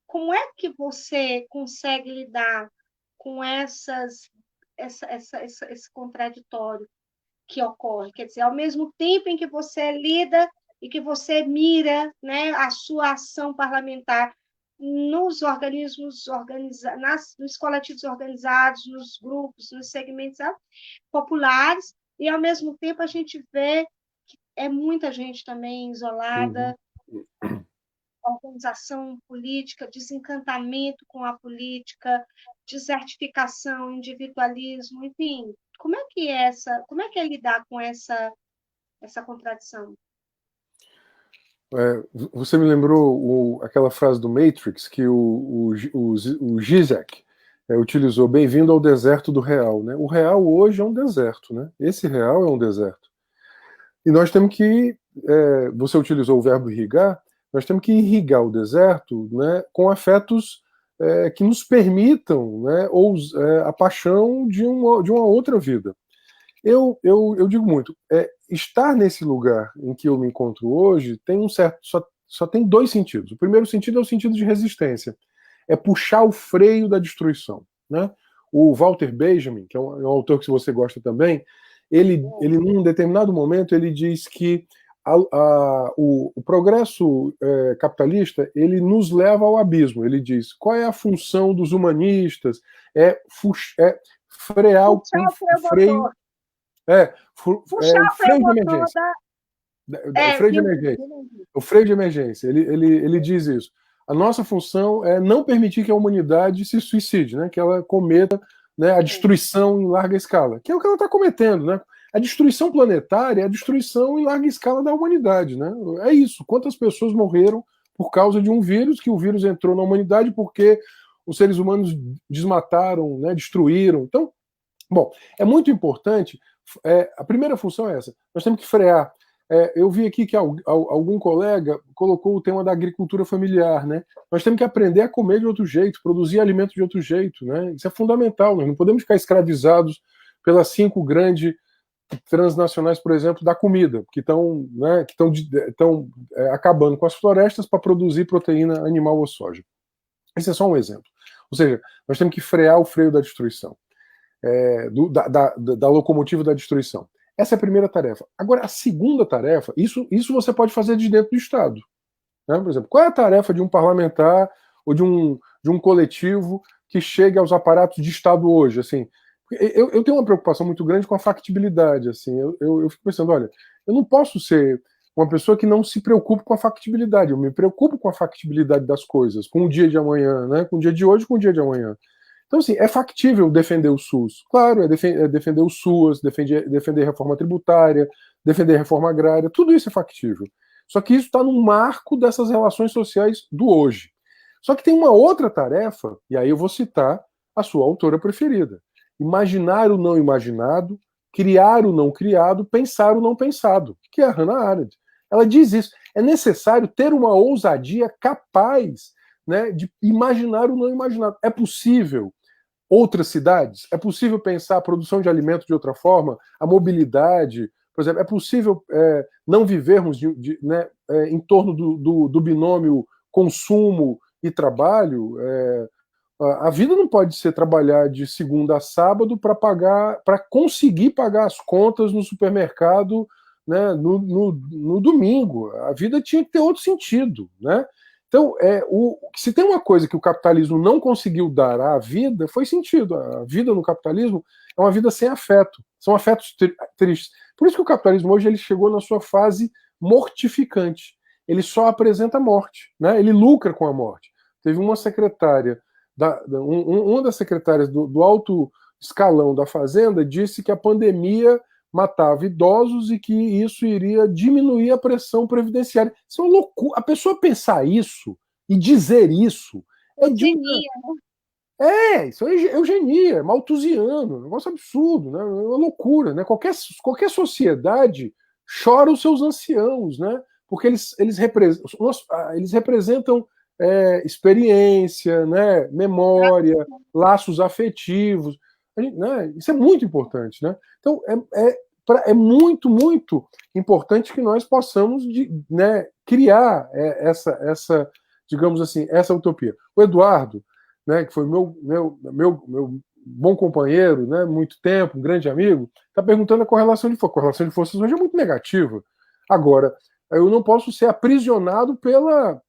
como é que você consegue lidar com esse contraditório que ocorre? Quer dizer, ao mesmo tempo em que você lida e que você mira, né, a sua ação parlamentar nos organismos nos coletivos organizados, nos grupos, nos segmentos populares, e ao mesmo tempo a gente vê que é muita gente também isolada, organização política, desencantamento com a política, desertificação, individualismo, enfim. Como é que é lidar com essa contradição? Você me lembrou aquela frase do Matrix que o Zizek utilizou: bem-vindo ao deserto do real, né? O real hoje é um deserto, né? Esse real é um deserto. E nós temos que, você utilizou o verbo irrigar, nós temos que irrigar o deserto, né, com afetos que nos permitam, né, a paixão de uma outra vida. Eu digo muito, estar nesse lugar em que eu me encontro hoje tem só tem dois sentidos. O primeiro sentido é o sentido de resistência, é puxar o freio da destruição, né? O Walter Benjamin, que é um autor que você gosta também, ele num determinado momento ele diz que o progresso capitalista ele nos leva ao abismo. Ele diz: qual é a função dos humanistas? Frear o freio. Freio de emergência. Freio de emergência. O freio de emergência. Ele diz isso. A nossa função é não permitir que a humanidade se suicide, né? Que ela cometa, né, a destruição em larga escala, que é o que ela está cometendo, né? A destruição planetária é a destruição em larga escala da humanidade, né? É isso. Quantas pessoas morreram por causa de um vírus, que o vírus entrou na humanidade porque os seres humanos desmataram, né, destruíram. Então, bom, é muito importante. A primeira função é essa. Nós temos que frear. Eu vi aqui que algum colega colocou o tema da agricultura familiar, né? Nós temos que aprender a comer de outro jeito, produzir alimentos de outro jeito, né? Isso é fundamental. Nós não podemos ficar escravizados pelas 5 grandes transnacionais, por exemplo, da comida, que estão, né, acabando com as florestas para produzir proteína animal ou soja. Esse é só um exemplo. Ou seja, nós temos que frear o freio da destruição, da locomotiva da destruição. Essa é a primeira tarefa. Agora, a segunda tarefa, isso você pode fazer de dentro do Estado. Né? Por exemplo, qual é a tarefa de um parlamentar ou de um coletivo que chegue aos aparatos de Estado hoje? Assim, eu tenho uma preocupação muito grande com a factibilidade. Assim, eu fico pensando, olha, eu não posso ser uma pessoa que não se preocupe com a factibilidade. Eu me preocupo com a factibilidade das coisas, com o dia de amanhã, né? Com o dia de hoje, com o dia de amanhã. Então, assim, é factível defender o SUS. Claro, é defender o SUAS, defender reforma tributária, defender reforma agrária, tudo isso é factível. Só que isso está no marco dessas relações sociais do hoje. Só que tem uma outra tarefa, e aí eu vou citar a sua autora preferida. Imaginar o não imaginado, criar o não criado, pensar o não pensado, que é a Hannah Arendt. Ela diz isso. É necessário ter uma ousadia capaz, né, de imaginar o não imaginado. É possível outras cidades? É possível pensar a produção de alimentos de outra forma? A mobilidade? Por exemplo, é possível não vivermos né, em torno do binômio consumo e trabalho? A vida não pode ser trabalhar de segunda a sábado para conseguir pagar as contas no supermercado, né, no domingo. A vida tinha que ter outro sentido, né? Então, se tem uma coisa que o capitalismo não conseguiu dar à vida, foi sentido. A vida no capitalismo é uma vida sem afeto. São afetos tristes. Por isso que o capitalismo hoje ele chegou na sua fase mortificante. Ele só apresenta a morte, né? Ele lucra com a morte. Teve uma secretária, uma das secretárias do alto escalão da Fazenda disse que a pandemia matava idosos e que isso iria diminuir a pressão previdenciária. Isso é uma loucura. A pessoa pensar isso e dizer isso é de Eugenia, isso é eugenia, é malthusiano, é um negócio absurdo, né? É uma loucura, né? Qualquer sociedade chora os seus anciãos, né? Porque eles representam experiência, né? Memória, laços afetivos, né? Isso é muito importante, né? Então é muito, muito importante que nós possamos né, criar digamos assim, essa utopia. O Eduardo, né, que foi meu bom companheiro, né, muito tempo, um grande amigo, está perguntando a correlação de forças. A correlação de forças hoje é muito negativa. Agora, eu não posso ser aprisionado pela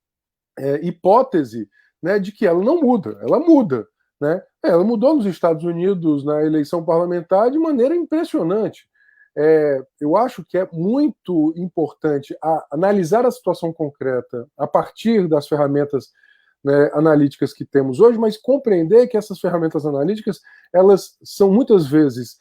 hipótese, né, de que ela não muda. Ela muda. Né? Ela mudou nos Estados Unidos na eleição parlamentar de maneira impressionante. Eu acho que é muito importante analisar a situação concreta a partir das ferramentas, né, analíticas que temos hoje, mas compreender que essas ferramentas analíticas elas são muitas vezes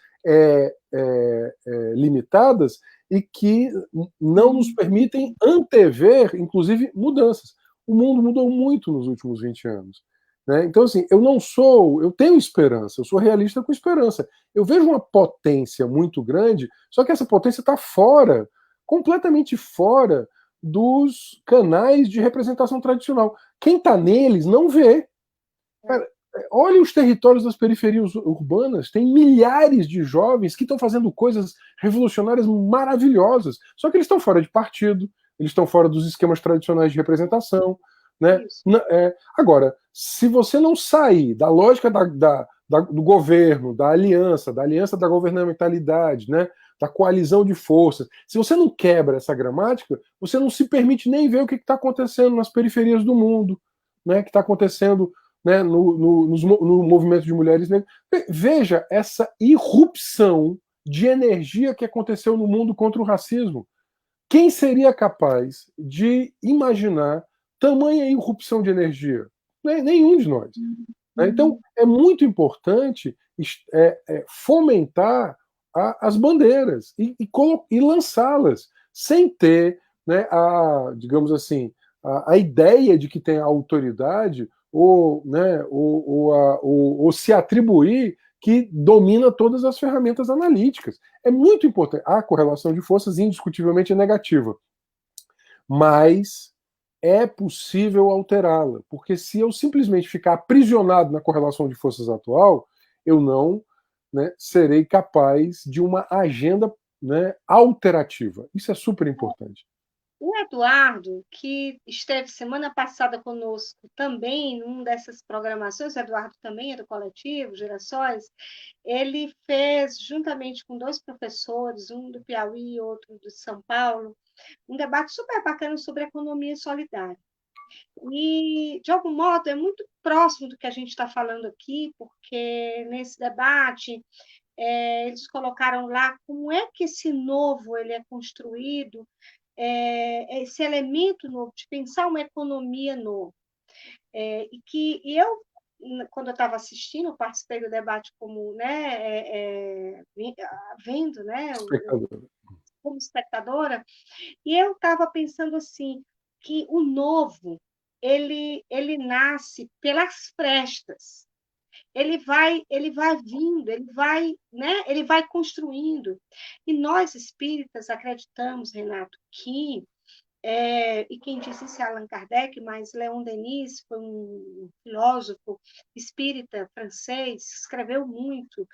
limitadas e que não nos permitem antever, inclusive, mudanças. O mundo mudou muito nos últimos 20 anos. Né? Então, assim, eu tenho esperança, eu sou realista com esperança. Eu vejo uma potência muito grande, só que essa potência está fora, completamente fora dos canais de representação tradicional. Quem está neles não vê. Cara, olha os territórios das periferias urbanas, tem milhares de jovens que estão fazendo coisas revolucionárias maravilhosas, só que eles estão fora de partido, eles estão fora dos esquemas tradicionais de representação. Né? Agora, se você não sair da lógica do governo, da aliança da governamentalidade, né, da coalizão de forças, se você não quebra essa gramática, você não se permite nem ver o que está acontecendo nas periferias do mundo, né, que está acontecendo, né, no movimento de mulheres negras. Veja essa irrupção de energia que aconteceu no mundo contra o racismo. Quem seria capaz de imaginar tamanha irrupção de energia? Nenhum de nós. Então, é muito importante fomentar as bandeiras e lançá-las, sem ter, né, digamos assim, a ideia de que tem autoridade ou, né, ou se atribuir que domina todas as ferramentas analíticas. É muito importante. A correlação de forças indiscutivelmente é negativa, mas é possível alterá-la, porque se eu simplesmente ficar aprisionado na correlação de forças atual, eu não, né, serei capaz de uma agenda né, alterativa. Isso é super importante. O Eduardo, que esteve semana passada conosco também, numa dessas programações, o Eduardo também é do coletivo Gerações, ele fez, juntamente com dois professores, um do Piauí e outro de São Paulo, um debate super bacana sobre economia solidária. E, de algum modo, é muito próximo do que a gente está falando aqui, porque nesse debate eles colocaram lá como é que esse novo ele é construído, esse elemento novo, de pensar uma economia nova. Eu, quando eu estava assistindo, eu participei do debate como, né, vendo, né, como espectadora, e eu estava pensando assim, que o novo, ele nasce pelas frestas, ele vai vindo, ele vai construindo. E nós espíritas acreditamos, Renato, que e quem disse isso é Allan Kardec, mas Leon Denis foi um filósofo espírita francês, escreveu muito,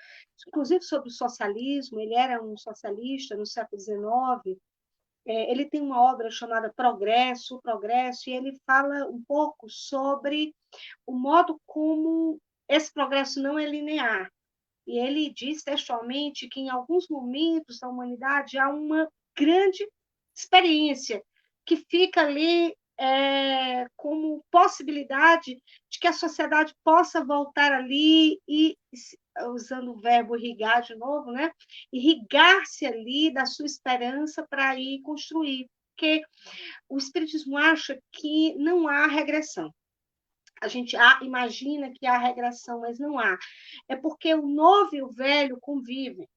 inclusive sobre o socialismo, ele era um socialista no século XIX, ele tem uma obra chamada Progresso, e ele fala um pouco sobre o modo como esse progresso não é linear. E ele diz textualmente que, em alguns momentos da humanidade, há uma grande experiência que fica ali como possibilidade de que a sociedade possa voltar ali e, usando o verbo irrigar de novo, né? Irrigar-se ali da sua esperança para ir construir. Porque o Espiritismo acha que não há regressão. A gente imagina que há regressão, mas não há. É porque o novo e o velho convivem.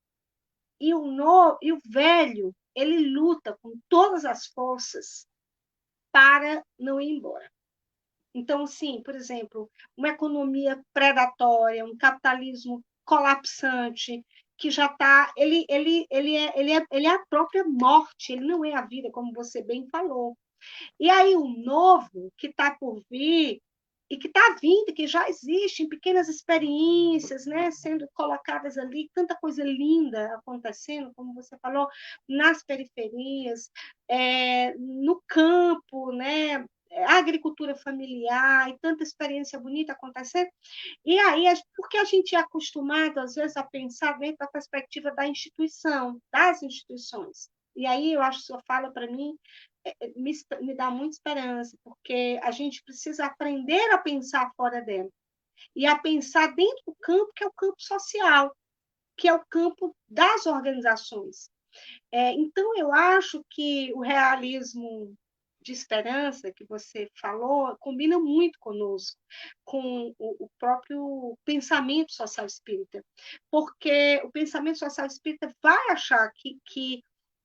E o velho, ele luta com todas as forças para não ir embora. Então, sim, por exemplo, uma economia predatória, um capitalismo colapsante, que já está. Ele é a própria morte, ele não é a vida, como você bem falou. E aí o novo que está por vir e que está vindo, que já existe em pequenas experiências, né, sendo colocadas ali, tanta coisa linda acontecendo, como você falou, nas periferias, no campo, né, a agricultura familiar e tanta experiência bonita acontecendo. E aí, porque a gente é acostumado, às vezes, a pensar dentro da perspectiva da instituição, das instituições. E aí eu acho que a sua fala, para mim, me dá muita esperança, porque a gente precisa aprender a pensar fora dela e a pensar dentro do campo, que é o campo social, que é o campo das organizações. Então, eu acho que o realismo de esperança que você falou combina muito conosco, com o próprio pensamento social espírita, porque o pensamento social espírita vai achar que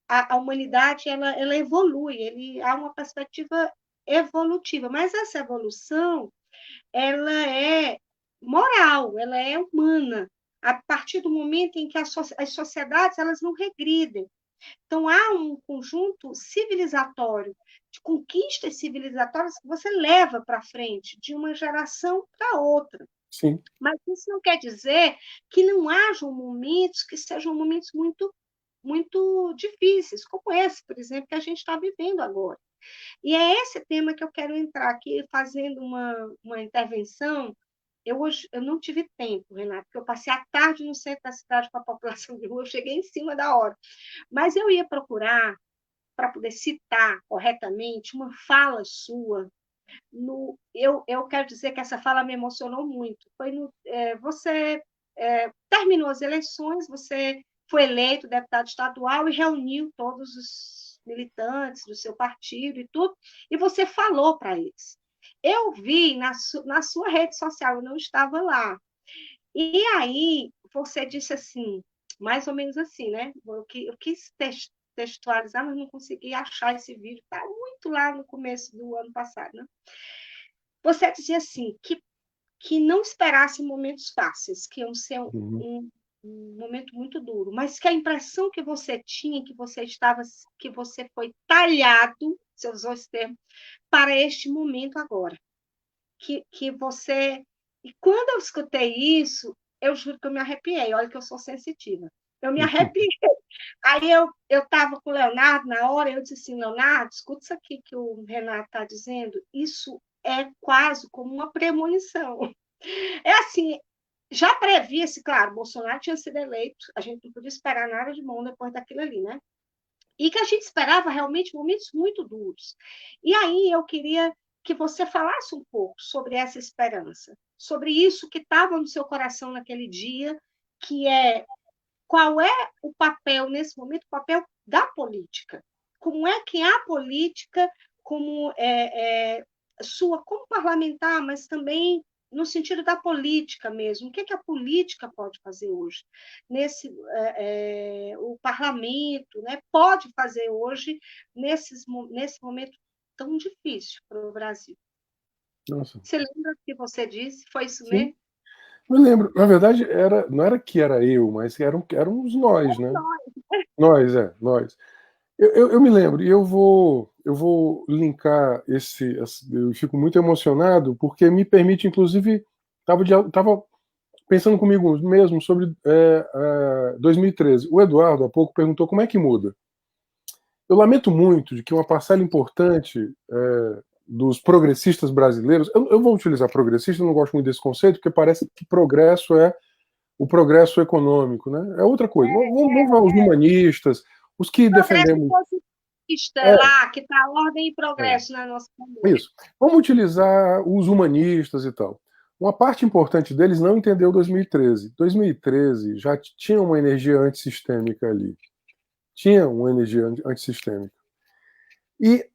a humanidade ela evolui, há uma perspectiva evolutiva, mas essa evolução ela é moral, ela é humana, a partir do momento em que as sociedades elas não regridem. Então, há um conjunto civilizatório, de conquistas civilizatórias que você leva para frente, de uma geração para outra. Sim. Mas isso não quer dizer que não hajam momentos que sejam momentos muito, muito difíceis, como esse, por exemplo, que a gente está vivendo agora. E é esse tema que eu quero entrar aqui, fazendo uma intervenção. Hoje eu não tive tempo, Renato, porque eu passei a tarde no centro da cidade com a população de rua, eu cheguei em cima da hora. Mas eu ia procurar, para poder citar corretamente, uma fala sua. Eu quero dizer que essa fala me emocionou muito. Você terminou as eleições, você foi eleito deputado estadual e reuniu todos os militantes do seu partido e tudo, e você falou para eles. Eu vi na sua rede social, eu não estava lá. E aí você disse assim, mais ou menos assim, né? Eu quis textualizar, mas não consegui achar esse vídeo. Está muito lá no começo do ano passado, né? Você dizia assim, que não esperasse momentos fáceis, que iam ser um momento muito duro, mas que a impressão que você tinha, que você foi talhado, você usou esse termo, para este momento agora. Que você... E quando eu escutei isso, eu juro que eu me arrepiei, olha que eu sou sensitiva. Eu me arrepiei. Aí eu estava com o Leonardo na hora, eu disse assim, Leonardo, escuta isso aqui que o Renato está dizendo, isso é quase como uma premonição. É assim, já previa-se, claro, Bolsonaro tinha sido eleito, a gente não podia esperar nada de bom depois daquilo ali, né? E que a gente esperava realmente momentos muito duros. E aí eu queria que você falasse um pouco sobre essa esperança, sobre isso que estava no seu coração naquele dia, que é qual é o papel, nesse momento, o papel da política. Como é que a política, como sua, como parlamentar, mas também no sentido da política mesmo, o que, que a política pode fazer hoje? O parlamento, né, pode fazer hoje, nesse momento tão difícil para o Brasil. Nossa. Você lembra que você disse? Foi isso Sim. mesmo? Me lembro, na verdade, não era que era eu, mas éramos nós, né? Nós. Eu me lembro, e eu vou linkar eu fico muito emocionado, porque me permite, inclusive, tava pensando comigo mesmo sobre 2013. O Eduardo, há pouco, perguntou como é que muda. Eu lamento muito de que uma parcela importante dos progressistas brasileiros, eu vou utilizar progressista, eu não gosto muito desse conceito, porque parece que progresso é o progresso econômico, né? É outra coisa. Vamos lá, os humanistas, os que Progresso defendemos. positivista lá, que está ordem e progresso na nossa família. Isso. Vamos utilizar os humanistas e tal. Uma parte importante deles não entendeu 2013. 2013 já tinha uma energia antissistêmica ali. Tinha uma energia antissistêmica. E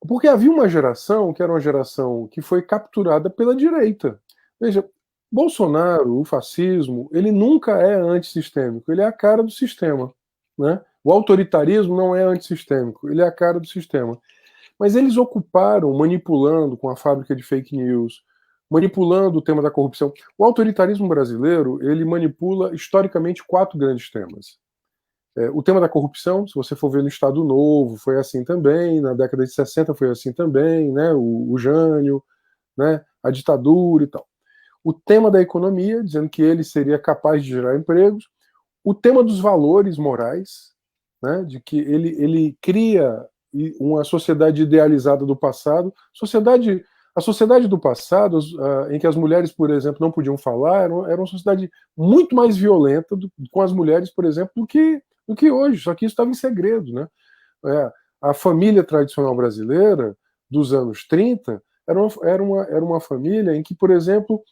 porque havia uma geração que era uma geração que foi capturada pela direita. Veja, Bolsonaro, o fascismo, ele nunca é antissistêmico, ele é a cara do sistema. Né? O autoritarismo não é antissistêmico, ele é a cara do sistema. Mas eles ocuparam, manipulando com a fábrica de fake news, manipulando o tema da corrupção. O autoritarismo brasileiro, ele manipula historicamente 4 grandes temas. O tema da corrupção, se você for ver no Estado Novo, foi assim também, na década de 60 foi assim também, né? O Jânio, né? A ditadura e tal. O tema da economia, dizendo que ele seria capaz de gerar empregos. O tema dos valores morais, né? De que ele cria uma sociedade idealizada do passado. A sociedade do passado, em que as mulheres, por exemplo, não podiam falar, era uma sociedade muito mais violenta com as mulheres, por exemplo, do que hoje, só que isso estava em segredo. Né? A família tradicional brasileira dos anos 30 era uma família em que, por exemplo,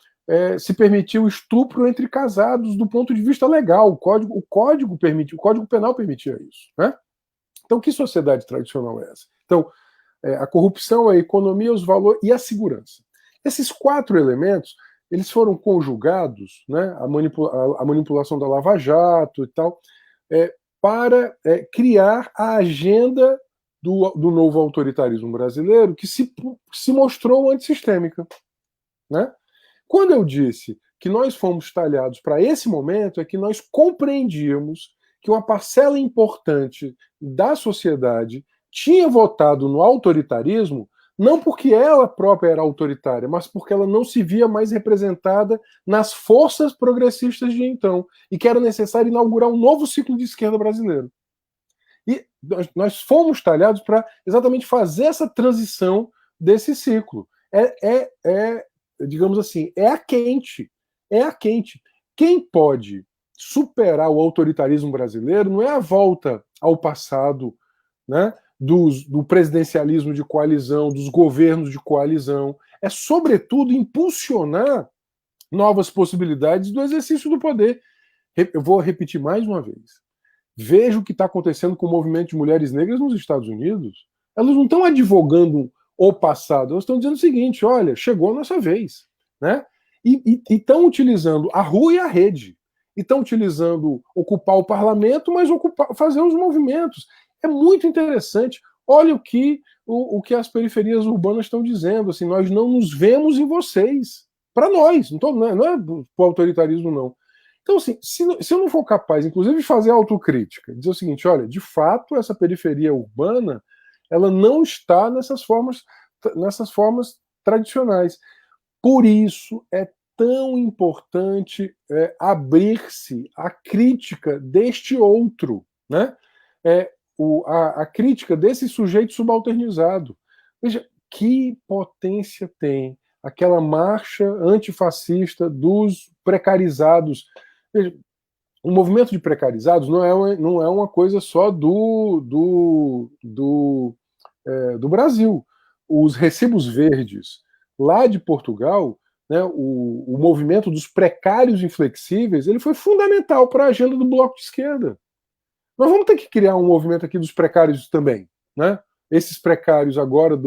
se permitiu o estupro entre casados do ponto de vista legal. O Código Penal permitia isso. Né? Então, que sociedade tradicional é essa? Então, a corrupção, a economia, os valores e a segurança. Esses 4 elementos, eles foram conjugados, né, a manipulação da Lava Jato e tal, para criar a agenda do novo autoritarismo brasileiro, que se mostrou antissistêmica. Né? Quando eu disse que nós fomos talhados para esse momento, é que nós compreendíamos que uma parcela importante da sociedade tinha votado no autoritarismo, não porque ela própria era autoritária, mas porque ela não se via mais representada nas forças progressistas de então, e que era necessário inaugurar um novo ciclo de esquerda brasileiro. E nós fomos talhados para exatamente fazer essa transição desse ciclo. Digamos assim, é a quente. Quem pode superar o autoritarismo brasileiro não é a volta ao passado, né, do presidencialismo de coalizão, dos governos de coalizão. É, sobretudo, impulsionar novas possibilidades do exercício do poder. Eu vou repetir mais uma vez. Veja o que está acontecendo com o movimento de mulheres negras nos Estados Unidos. Elas não estão advogando o passado, elas estão dizendo o seguinte: olha, chegou a nossa vez. Né? E estão utilizando a rua e a rede. E estão utilizando ocupar o parlamento, mas fazer os movimentos. É muito interessante. Olha o que as periferias urbanas estão dizendo. Assim, nós não nos vemos em vocês. Para nós, não é para o autoritarismo, não. Então, assim, se eu não for capaz, inclusive, de fazer autocrítica, dizer o seguinte: olha, de fato, essa periferia urbana ela não está nessas formas tradicionais. Por isso é tão importante abrir-se à crítica deste outro, né? A crítica desse sujeito subalternizado. Veja, que potência tem aquela marcha antifascista dos precarizados. Veja, o movimento de precarizados não é uma coisa só do Brasil. Os recibos verdes lá de Portugal, né, o movimento dos precários inflexíveis, ele foi fundamental para a agenda do bloco de esquerda. Nós vamos ter que criar um movimento aqui dos precários também, né? Esses precários agora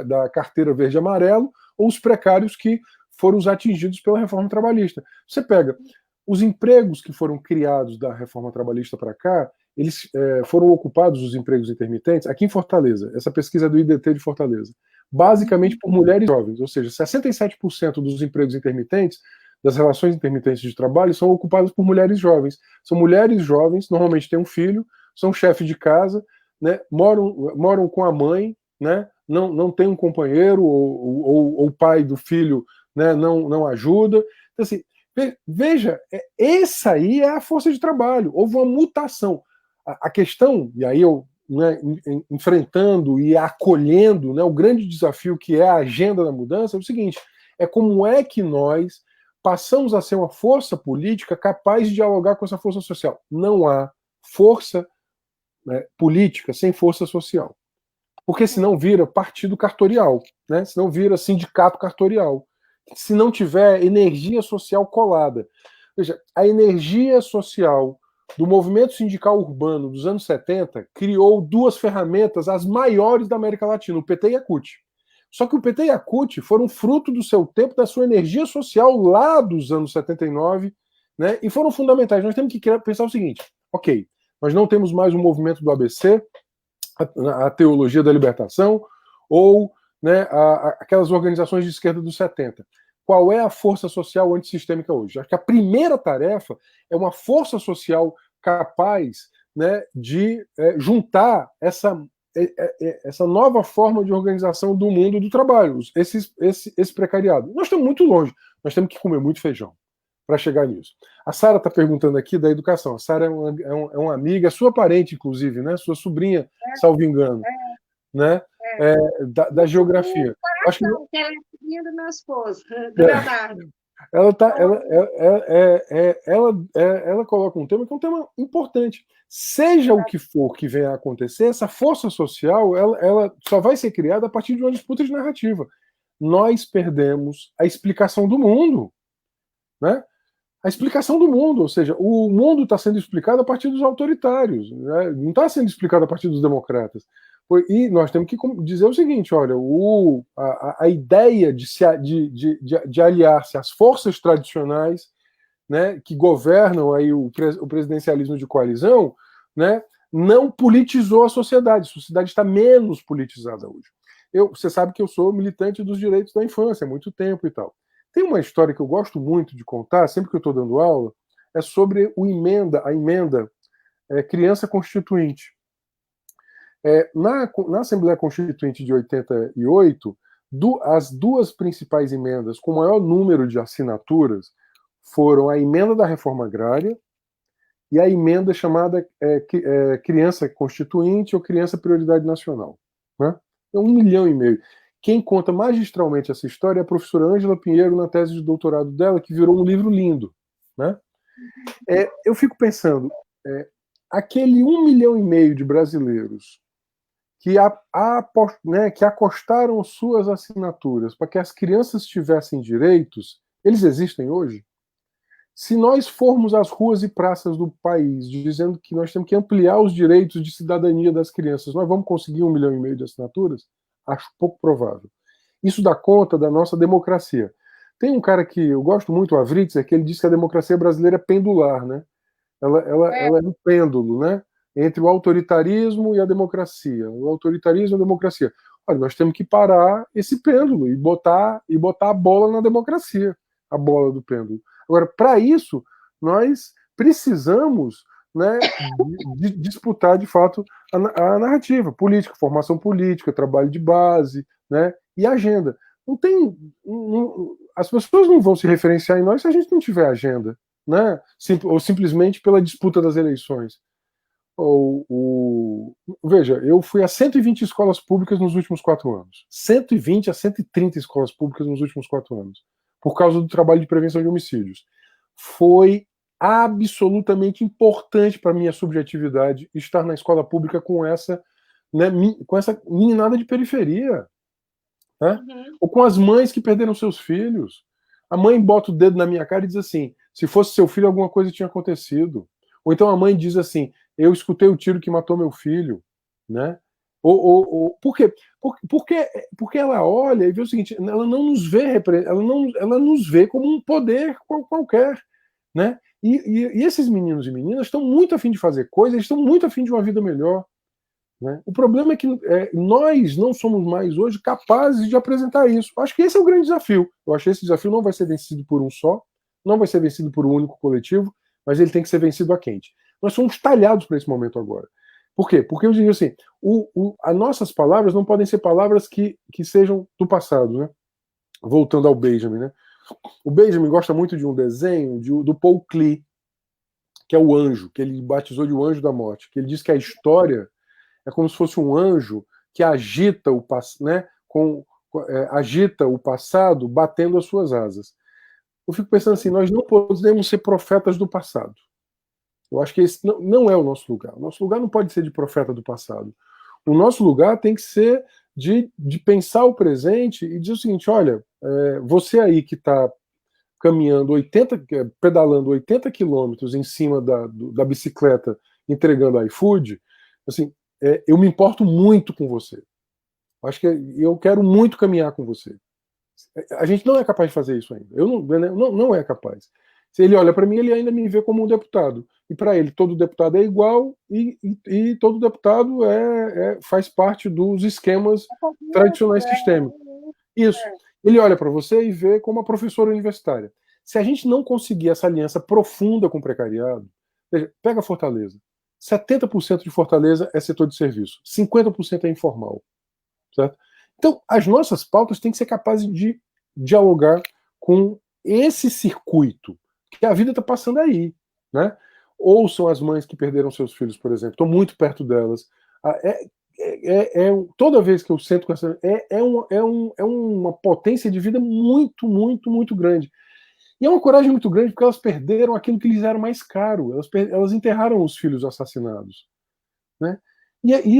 da carteira verde e amarelo, ou os precários que foram os atingidos pela reforma trabalhista. Você pega os empregos que foram criados da reforma trabalhista para cá, eles foram ocupados, os empregos intermitentes, aqui em Fortaleza, essa pesquisa é do IDT de Fortaleza, basicamente por mulheres jovens, ou seja, 67% dos empregos intermitentes, das relações intermitentes de trabalho, são ocupadas por mulheres jovens. São mulheres jovens, normalmente têm um filho, são chefes de casa, né, moram com a mãe, né, não tem um companheiro, ou o pai do filho, né, não ajuda. Então, assim, veja, essa aí é a força de trabalho. Houve uma mutação. A questão, e aí eu, né, enfrentando e acolhendo, né, o grande desafio que é a agenda da mudança, é o seguinte: é como é que nós passamos a ser uma força política capaz de dialogar com essa força social. Não há força, né, política sem força social. Porque senão vira partido cartorial, né? Senão vira sindicato cartorial. Se não tiver energia social colada. Veja, a energia social do movimento sindical urbano dos anos 70 criou duas ferramentas, as maiores da América Latina, o PT e a CUT. Só que o PT e a CUT foram fruto do seu tempo, da sua energia social lá dos anos 79, né? E foram fundamentais. Nós temos que pensar o seguinte: ok, nós não temos mais o movimento do ABC, a teologia da libertação, ou, né, aquelas organizações de esquerda dos 70. Qual é a força social antissistêmica hoje? Acho que a primeira tarefa é uma força social capaz, né, de juntar essa nova forma de organização do mundo do trabalho, esse precariado. Nós estamos muito longe, nós temos que comer muito feijão para chegar nisso. A Sara está perguntando aqui da educação. A Sara é uma amiga, sua parente, inclusive, né? Sua sobrinha, salvo engano, né? Da geografia. Acho que ela é sobrinha do meu esposo, do Leonardo. Ela coloca um tema que é um tema importante. Seja o que for que venha a acontecer, essa força social ela só vai ser criada a partir de uma disputa de narrativa. Nós perdemos a explicação do mundo, né? A explicação do mundo, ou seja, o mundo está sendo explicado a partir dos autoritários, né? Não está sendo explicado a partir dos democratas. E nós temos que dizer o seguinte: olha, a ideia de aliar-se às forças tradicionais, né, que governam aí o presidencialismo de coalizão, né, não politizou a sociedade. A sociedade está menos politizada hoje. Você sabe que eu sou militante dos direitos da infância há muito tempo e tal. Tem uma história que eu gosto muito de contar, sempre que eu estou dando aula, é sobre a emenda Criança Constituinte. Na Assembleia Constituinte de 88, as duas principais emendas com maior número de assinaturas foram a emenda da reforma agrária e a emenda chamada Criança Constituinte ou Criança Prioridade Nacional. Né? É 1,5 milhão. Quem conta magistralmente essa história é a professora Ângela Pinheiro, na tese de doutorado dela, que virou um livro lindo. Né? Eu fico pensando, aquele 1,5 milhão de brasileiros que acostaram suas assinaturas para que as crianças tivessem direitos, eles existem hoje? Se nós formos às ruas e praças do país dizendo que nós temos que ampliar os direitos de cidadania das crianças, nós vamos conseguir 1,5 milhão de assinaturas? Acho pouco provável. Isso dá conta da nossa democracia. Tem um cara que eu gosto muito, o Avritzer, que ele diz que a democracia brasileira é pendular, né? Ela é um pêndulo, né? Entre o autoritarismo e a democracia. O autoritarismo e a democracia. Olha, nós temos que parar esse pêndulo e botar a bola na democracia, a bola do pêndulo. Agora, para isso, nós precisamos, né, de disputar, de fato, a narrativa política, formação política, trabalho de base, né, e agenda. não tem. As pessoas não vão se referenciar em nós se a gente não tiver agenda, né? Ou simplesmente pela disputa das eleições. Veja, eu fui a 120 escolas públicas nos últimos 4 anos. 120 a 130 escolas públicas nos últimos 4 anos. Por causa do trabalho de prevenção de homicídios. Foi absolutamente importante para a minha subjetividade estar na escola pública com essa, né, com essa meninada de periferia. Né? Uhum. Ou com as mães que perderam seus filhos. A mãe bota o dedo na minha cara e diz assim: se fosse seu filho, alguma coisa tinha acontecido. Ou então a mãe diz assim: eu escutei o tiro que matou meu filho. Né? Por quê? Porque ela olha e vê o seguinte: ela não nos vê, ela nos vê como um poder qualquer. Né? E esses meninos e meninas estão muito afim de fazer coisas, estão muito afim de uma vida melhor. Né? O problema é que nós não somos mais hoje capazes de apresentar isso. Acho que esse é o grande desafio. Eu acho que esse desafio não vai ser vencido por um só, não vai ser vencido por um único coletivo, mas ele tem que ser vencido a quente. Nós somos talhados para esse momento agora. Por quê? Porque eu digo assim, as nossas palavras não podem ser palavras que sejam do passado. Né? Voltando ao Benjamin. Né? O Benjamin gosta muito de um desenho do Paul Klee, que é o anjo, que ele batizou de o anjo da morte, que ele diz que a história é como se fosse um anjo que agita né, agita o passado batendo as suas asas. Eu fico pensando assim, nós não podemos ser profetas do passado. Eu acho que esse não é o nosso lugar. O nosso lugar não pode ser de profeta do passado. O nosso lugar tem que ser de pensar o presente e dizer o seguinte: olha, você aí que está caminhando 80, pedalando 80 quilômetros em cima da bicicleta, entregando iFood, assim, eu me importo muito com você. Acho que eu quero muito caminhar com você. A gente não é capaz de fazer isso ainda. Eu não é capaz. Se ele olha para mim, ele ainda me vê como um deputado. E para ele, todo deputado é igual e todo deputado faz parte dos esquemas tradicionais sistêmicos. Isso. Ele olha para você e vê como uma professora universitária. Se a gente não conseguir essa aliança profunda com o precariado, veja, pega Fortaleza. 70% de Fortaleza é setor de serviço, 50% é informal. Certo? Então, as nossas pautas têm que ser capazes de dialogar com esse circuito que a vida está passando aí. Né? Ouçam as mães que perderam seus filhos, por exemplo. Estou muito perto delas. Toda vez que eu sento com essa. É uma potência de vida muito, muito, muito grande. E é uma coragem muito grande porque elas perderam aquilo que lhes era mais caro. Elas enterraram os filhos assassinados. Né?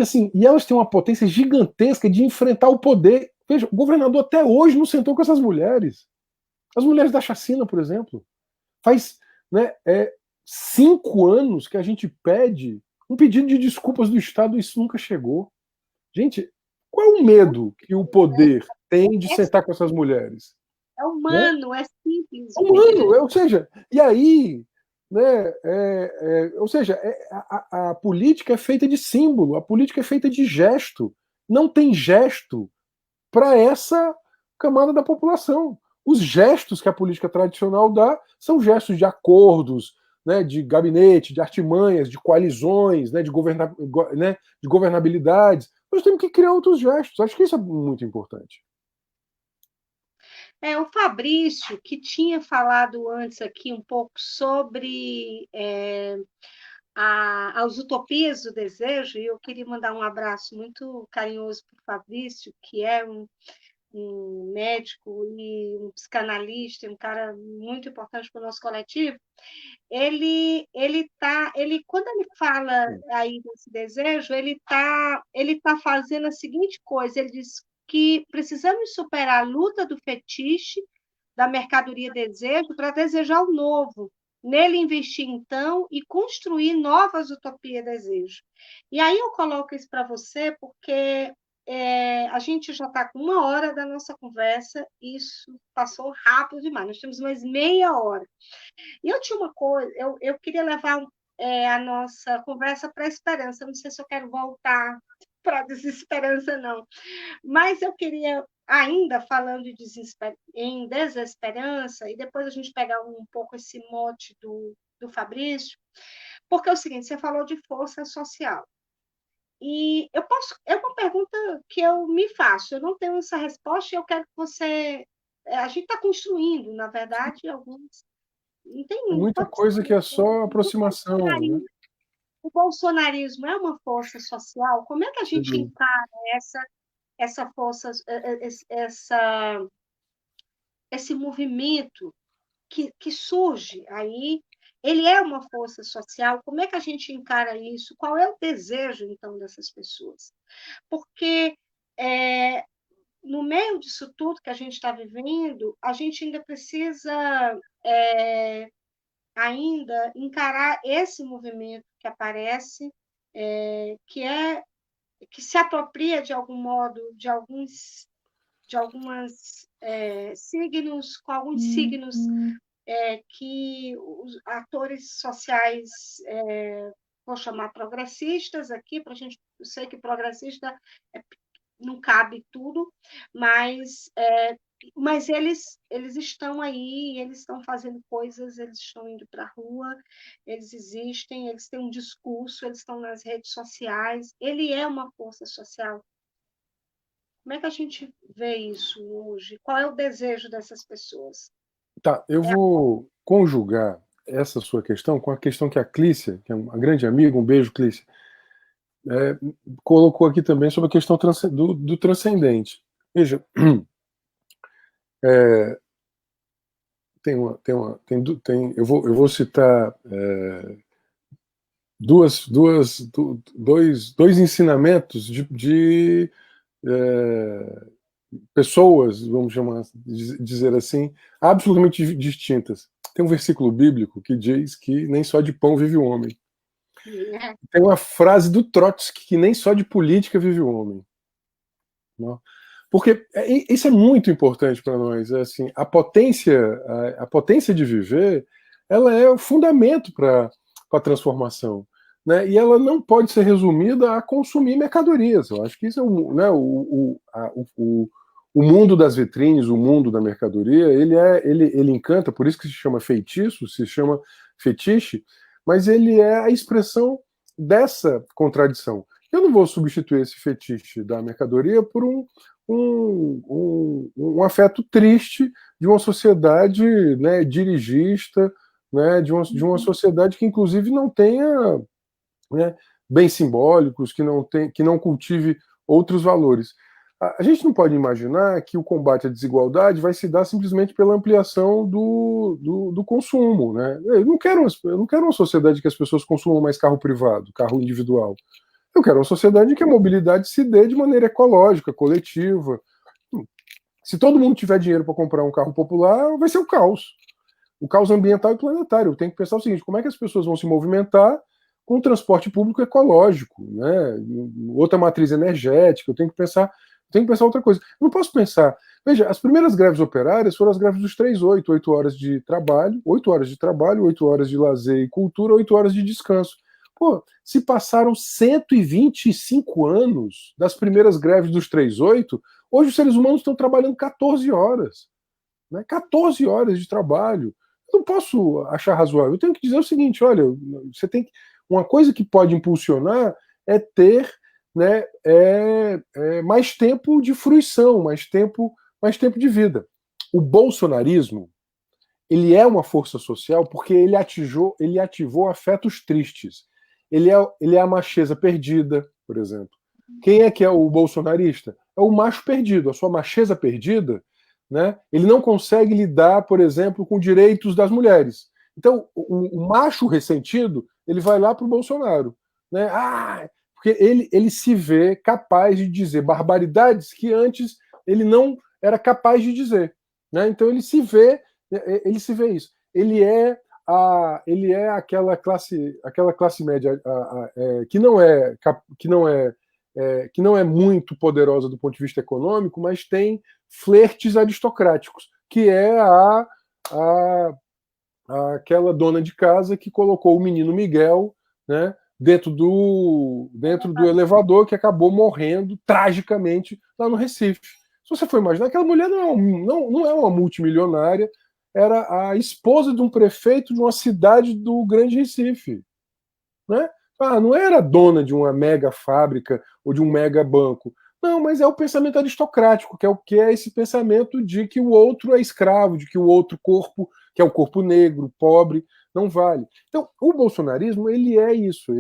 Assim, e elas têm uma potência gigantesca de enfrentar o poder. Veja, o governador até hoje não sentou com essas mulheres. As mulheres da chacina, por exemplo. Faz, né, 5 anos que a gente pede um pedido de desculpas do Estado e isso nunca chegou. Gente, qual é o medo que o poder tem de sentar com essas mulheres? É Né? humano, é simples, gente. Humano, ou seja, e aí, né, ou seja, a política é feita de símbolo, a política é feita de gesto. Não tem gesto para essa camada da população. Os gestos que a política tradicional dá são gestos de acordos, né, de gabinete, de artimanhas, de coalizões, né, de governabilidades. Nós temos que criar outros gestos. Acho que isso é muito importante. O Fabrício, que tinha falado antes aqui um pouco sobre as utopias do desejo, e eu queria mandar um abraço muito carinhoso para o Fabrício, que é um médico e um psicanalista, um cara muito importante para o nosso coletivo. Quando ele fala aí desse desejo, ele tá fazendo a seguinte coisa, ele diz que precisamos superar a luta do fetiche, da mercadoria desejo, para desejar o novo. Nele investir, então, e construir novas utopias desejo. E aí eu coloco isso para você, porque a gente já está com 1 hora da nossa conversa, isso passou rápido demais, nós temos mais meia hora. E eu tinha uma coisa, eu queria levar a nossa conversa para a esperança. Não sei se eu quero voltar para a desesperança, não. Mas eu queria, ainda falando em desesperança, e depois a gente pegar um pouco esse mote do Fabrício, porque é o seguinte: você falou de força social. E é uma pergunta que eu me faço, eu não tenho essa resposta e eu quero que você. A gente está construindo, na verdade, alguns. Não Tem tem, muita pode ser. coisa que é só aproximação, né? O bolsonarismo é uma força social? Como é que a gente encara essa força, esse movimento que surge aí? Ele é uma força social? Como é que a gente encara isso? Qual é o desejo, então, dessas pessoas? Porque é, no meio disso tudo que a gente está vivendo, a gente ainda precisa ainda encarar esse movimento que aparece, que se apropria de algum modo de algumas signos, com alguns signos que os atores sociais vou chamar progressistas aqui, para a gente, eu sei que progressista não cabe tudo, mas eles estão aí, eles estão fazendo coisas, eles estão indo para a rua, eles existem, eles têm um discurso, eles estão nas redes sociais, ele é uma força social. Como é que a gente vê isso hoje? Qual é o desejo dessas pessoas? Tá, eu vou conjugar essa sua questão com a questão que a Clícia, que é uma grande amiga, um beijo, Clícia, colocou aqui também sobre a questão do transcendente. Veja, é, eu vou citar dois ensinamentos de pessoas, vamos chamar, dizer assim, absolutamente distintas. Tem um versículo bíblico que diz que nem só de pão vive o homem. Tem uma frase do Trotsky que nem só de política vive o homem. Não? Porque isso é muito importante para nós. Assim, a potência de viver, ela é o fundamento para a transformação. Né? E ela não pode ser resumida a consumir mercadorias. Eu acho que isso é o mundo das vitrines, o mundo da mercadoria, ele encanta, por isso que se chama feitiço, se chama fetiche, mas ele é a expressão dessa contradição. Eu não vou substituir esse fetiche da mercadoria por um afeto triste de uma sociedade, né, dirigista, né, de uma sociedade que inclusive não tenha, né, bens simbólicos, que não cultive outros valores. A gente não pode imaginar que o combate à desigualdade vai se dar simplesmente pela ampliação do consumo. Né? Eu não quero uma sociedade que as pessoas consumam mais carro privado, carro individual. Eu quero uma sociedade em que a mobilidade se dê de maneira ecológica, coletiva. Se todo mundo tiver dinheiro para comprar um carro popular, vai ser o caos ambiental e planetário. Eu tenho que pensar o seguinte: como é que as pessoas vão se movimentar com o transporte público ecológico, né? Outra matriz energética. Eu tenho que pensar outra coisa. Eu não posso pensar. Veja, as primeiras greves operárias foram as greves dos 3-8, 8 horas de trabalho, 8 horas de lazer e cultura, 8 horas de descanso. Pô, se passaram 125 anos das primeiras greves dos 3-8, hoje os seres humanos estão trabalhando 14 horas. Né? 14 horas de trabalho. Eu não posso achar razoável. Eu tenho que dizer o seguinte: olha, você tem que. Uma coisa que pode impulsionar é ter, né, mais tempo de fruição, mais tempo de vida. O bolsonarismo, ele é uma força social porque ele ativou afetos tristes. Ele é a macheza perdida, por exemplo. Quem é que é o bolsonarista? É o macho perdido, a sua macheza perdida. Né? Ele não consegue lidar, por exemplo, com direitos das mulheres. Então, o macho ressentido, ele vai lá para o Bolsonaro. Né? Porque ele se vê capaz de dizer barbaridades que antes ele não era capaz de dizer. Né? Então, ele se vê isso. Ele é aquela classe média que não é muito poderosa do ponto de vista econômico, mas tem flertes aristocráticos, que é aquela dona de casa que colocou o menino Miguel, né, dentro do elevador, que acabou morrendo tragicamente lá no Recife. Se você for imaginar, aquela mulher não é uma multimilionária, era a esposa de um prefeito de uma cidade do Grande Recife. Né? Não era dona de uma mega fábrica ou de um mega banco. Não, mas é o pensamento aristocrático, que é esse pensamento de que o outro é escravo, de que o outro corpo, que é o corpo negro, pobre, não vale. Então, o bolsonarismo, ele é isso.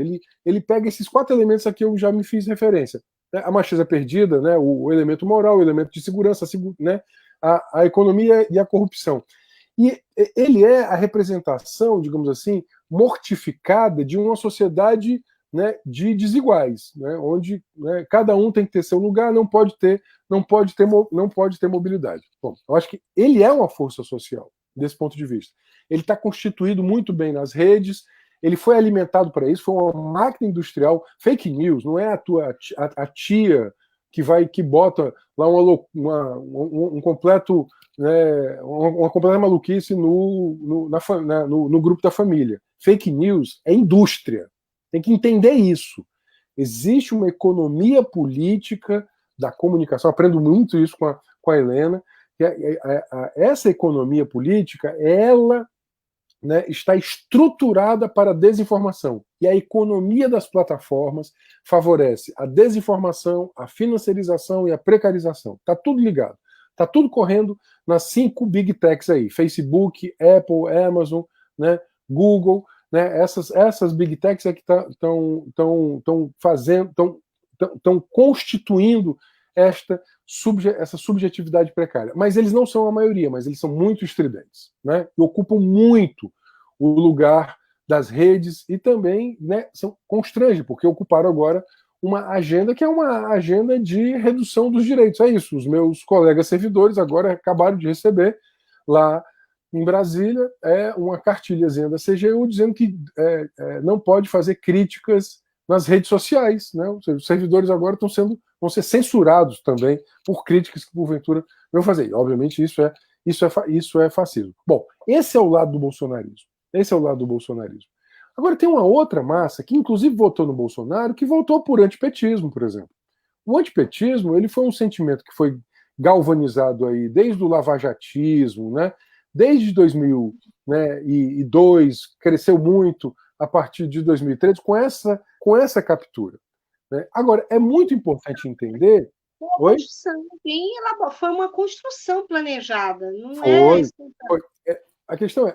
Ele pega esses 4 elementos aqui, eu já me fiz referência. A macheza perdida, né, o elemento moral, o elemento de segurança, né, a economia e a corrupção. E ele é a representação, digamos assim, mortificada de uma sociedade, né, de desiguais, né, onde, né, cada um tem que ter seu lugar, não pode ter mobilidade. Bom, eu acho que ele é uma força social desse ponto de vista. Ele está constituído muito bem nas redes, ele foi alimentado para isso, foi uma máquina industrial, fake news, não é a tia que bota lá um completo, né, uma completa maluquice no grupo da família. Fake news é indústria. Tem que entender isso. Existe uma economia política da comunicação. Aprendo muito isso com a Helena. Essa economia política, ela, né, está estruturada para a desinformação. E a economia das plataformas favorece a desinformação, a financiarização e a precarização. Está tudo ligado. Está tudo correndo nas 5 big techs aí: Facebook, Apple, Amazon, né, Google. Né, essas big techs é que estão fazendo, estão constituindo essa subjetividade precária. Mas eles não são a maioria, mas eles são muito estridentes, né, e ocupam muito o lugar das redes e também, né, constrangem, porque ocuparam agora uma agenda que é uma agenda de redução dos direitos. É isso, os meus colegas servidores agora acabaram de receber lá em Brasília uma cartilhazinha da CGU dizendo que não pode fazer críticas nas redes sociais, né? Os servidores agora vão ser censurados também por críticas que porventura vão fazer. E, obviamente isso é fascismo. Bom, esse é o lado do bolsonarismo. Esse é o lado do bolsonarismo. Agora tem uma outra massa que inclusive votou no Bolsonaro, que votou por antipetismo, por exemplo. O antipetismo, ele foi um sentimento que foi galvanizado aí desde o lavajatismo, né? Desde 2002, cresceu muito a partir de 2013 com essa captura. Né? Agora, é muito importante entender. Foi uma construção planejada, não foi. É a questão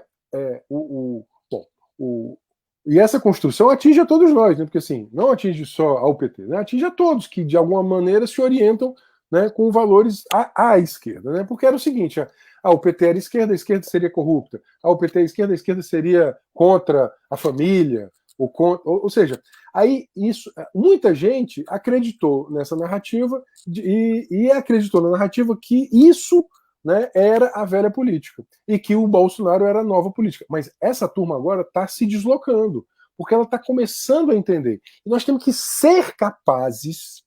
e essa construção atinge a todos nós, né? Porque assim, não atinge só ao PT, né? Atinge a todos que de alguma maneira se orientam, né, com valores à esquerda, né? Porque era o seguinte: o PT era esquerda, a esquerda seria corrupta. O PT é esquerda, a esquerda seria contra a família, ou seja, aí muita gente acreditou nessa narrativa e acreditou na narrativa que isso, né, era a velha política e que o Bolsonaro era a nova política. Mas essa turma agora está se deslocando, porque ela está começando a entender. E nós temos que ser capazes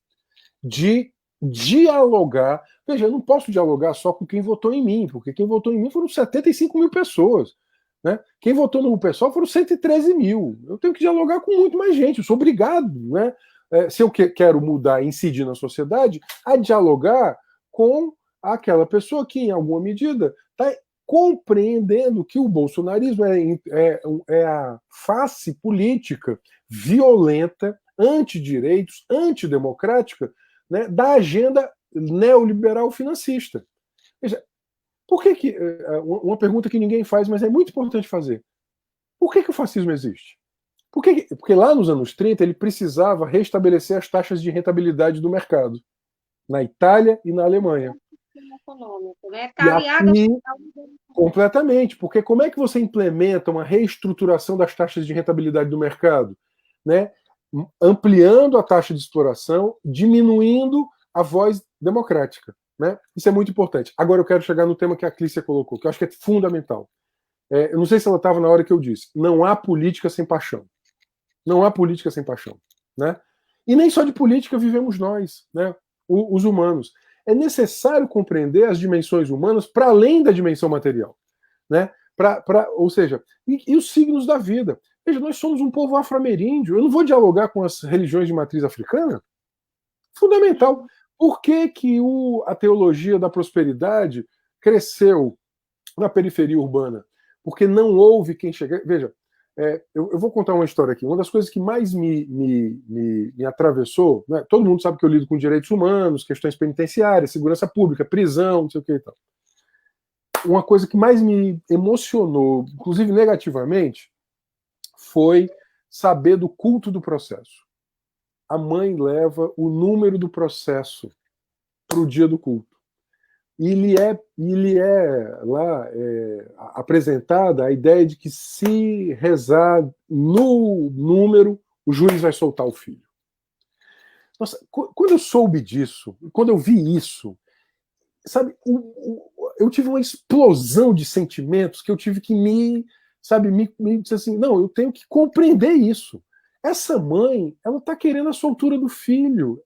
de dialogar. Veja, eu não posso dialogar só com quem votou em mim, porque quem votou em mim foram 75 mil pessoas. Né? Quem votou no pessoal foram 113 mil. Eu tenho que dialogar com muito mais gente. Eu sou obrigado, né? Se eu quero mudar e incidir na sociedade, a dialogar com aquela pessoa que, em alguma medida, está compreendendo que o bolsonarismo é a face política violenta, antidireitos, antidemocrática, né, da agenda neoliberal financista. Veja, por que uma pergunta que ninguém faz, mas é muito importante fazer. Por que o fascismo existe? Porque lá nos anos 30 ele precisava restabelecer as taxas de rentabilidade do mercado, na Itália e na Alemanha. Econômico, né? E aqui, completamente, porque como é que você implementa uma reestruturação das taxas de rentabilidade do mercado? Né? Ampliando a taxa de exploração, diminuindo a voz democrática. Né? Isso é muito importante. Agora eu quero chegar no tema que a Clícia colocou, que eu acho que é fundamental. Eu não sei se ela estava na hora que eu disse. Não há política sem paixão. Não há política sem paixão. Né? E nem só de política vivemos nós, né? Os humanos. É necessário compreender as dimensões humanas para além da dimensão material. Né? Ou seja, e os signos da vida. Veja, nós somos um povo afro-ameríndio. Eu não vou dialogar com as religiões de matriz africana? Fundamental. Por que a teologia da prosperidade cresceu na periferia urbana? Porque não houve quem chegasse. Veja, Eu vou contar uma história aqui. Uma das coisas que mais me atravessou, né? Todo mundo sabe que eu lido com direitos humanos, questões penitenciárias, segurança pública, prisão, não sei o que e tal. Uma coisa que mais me emocionou, inclusive negativamente, foi saber do culto do processo. A mãe leva o número do processo para o dia do culto. E lhe é lá apresentada a ideia de que se rezar no número, o juiz vai soltar o filho. Nossa, quando eu soube disso, quando eu vi isso, sabe, eu tive uma explosão de sentimentos que eu tive que me dizer assim, não, eu tenho que compreender isso. Essa mãe, ela está querendo a soltura do filho.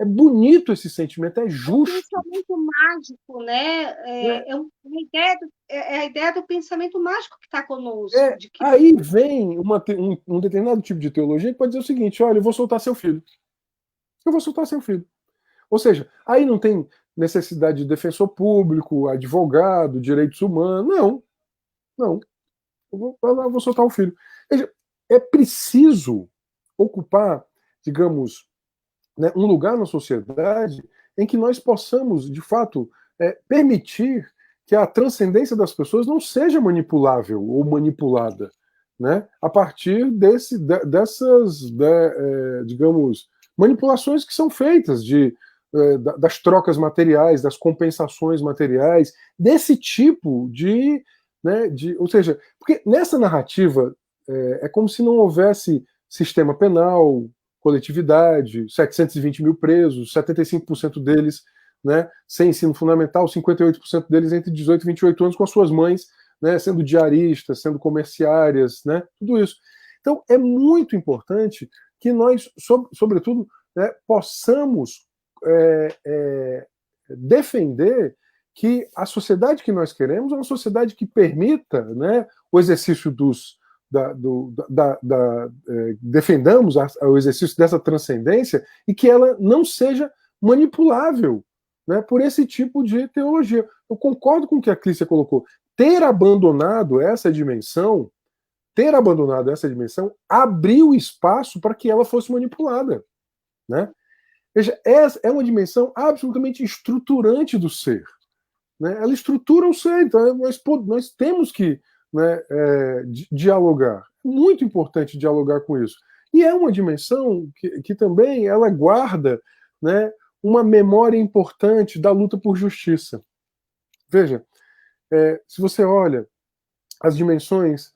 É bonito esse sentimento, é É um justo. pensamento mágico, né? Né? É a ideia do pensamento mágico que está conosco, de que Aí vem um determinado tipo de teologia que pode dizer o seguinte: olha, eu vou soltar seu filho. Eu vou soltar seu filho. Ou seja, aí não tem necessidade de defensor público, advogado, direitos humanos. Não, não. Eu vou soltar o filho. Veja, é preciso ocupar, digamos, né, um lugar na sociedade em que nós possamos, de fato, permitir que a transcendência das pessoas não seja manipulável ou manipulada, né, a partir dessas, digamos, manipulações que são feitas das trocas materiais, das compensações materiais, desse tipo ou seja, porque nessa narrativa é como se não houvesse sistema penal, coletividade, 720 mil presos, 75% deles, né, sem ensino fundamental, 58% deles entre 18 e 28 anos com as suas mães, né, sendo diaristas, sendo comerciárias, né, tudo isso. Então, é muito importante que nós, sobretudo, né, possamos defender que a sociedade que nós queremos é uma sociedade que permita, né, o exercício defendamos o exercício dessa transcendência e que ela não seja manipulável, né, por esse tipo de teologia. Eu concordo com o que a Clícia colocou. Ter abandonado essa dimensão abriu espaço para que ela fosse manipulada. Né? Veja, essa é uma dimensão absolutamente estruturante do ser. Né? Ela estrutura o ser, então nós temos que, né, dialogar. Muito importante dialogar com isso. E é uma dimensão que também ela guarda, né, uma memória importante da luta por justiça. Veja, se você olha as dimensões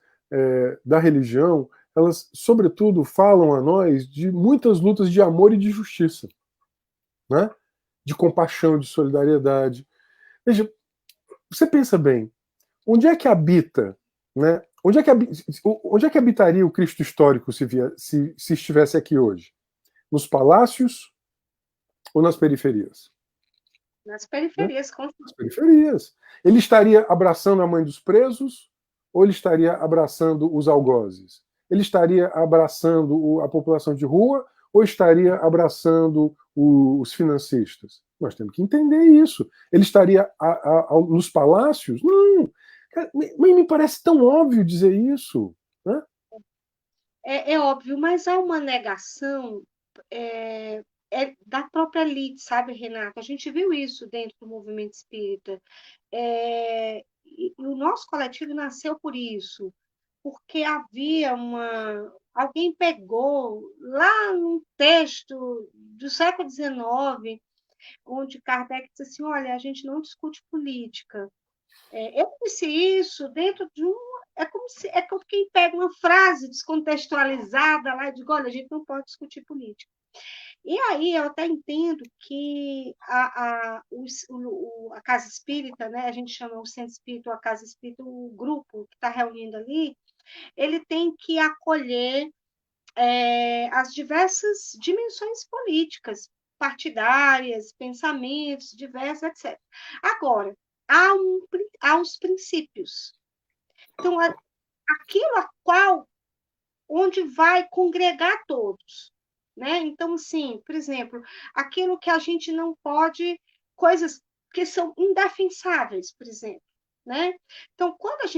da religião, elas, sobretudo, falam a nós de muitas lutas de amor e de justiça, né? De compaixão, de solidariedade. Veja, você pensa bem, onde é que habita, né? Onde é que habitaria o Cristo histórico se estivesse aqui hoje? Nos palácios ou nas periferias? nas Né? periferias, Nas periferias. Ele estaria abraçando a mãe dos presos ou ele estaria abraçando os algozes? Ele estaria abraçando a população de rua ou estaria abraçando os financistas? Nós temos que entender isso. Ele estaria nos palácios? Não. Mas me parece tão óbvio dizer isso. Né? é óbvio, mas há uma negação da própria elite, sabe, Renata? A gente viu isso dentro do movimento espírita. E o nosso coletivo nasceu por isso, porque havia uma. Alguém pegou lá num texto do século XIX, onde Kardec disse assim: olha, a gente não discute política. Eu disse isso dentro de um. É como quem pega uma frase descontextualizada lá e diz: olha, a gente não pode discutir política. E aí eu até entendo que a Casa Espírita, né, a gente chama o Centro Espírita ou a Casa Espírita, o grupo que está reunindo ali, ele tem que acolher as diversas dimensões políticas, partidárias, pensamentos diversos, etc. Agora, há os princípios. Então, aquilo a qual, onde vai congregar todos. Né? Então, assim, por exemplo, aquilo que a gente não pode, coisas que são indefensáveis, por exemplo. né? Então, quando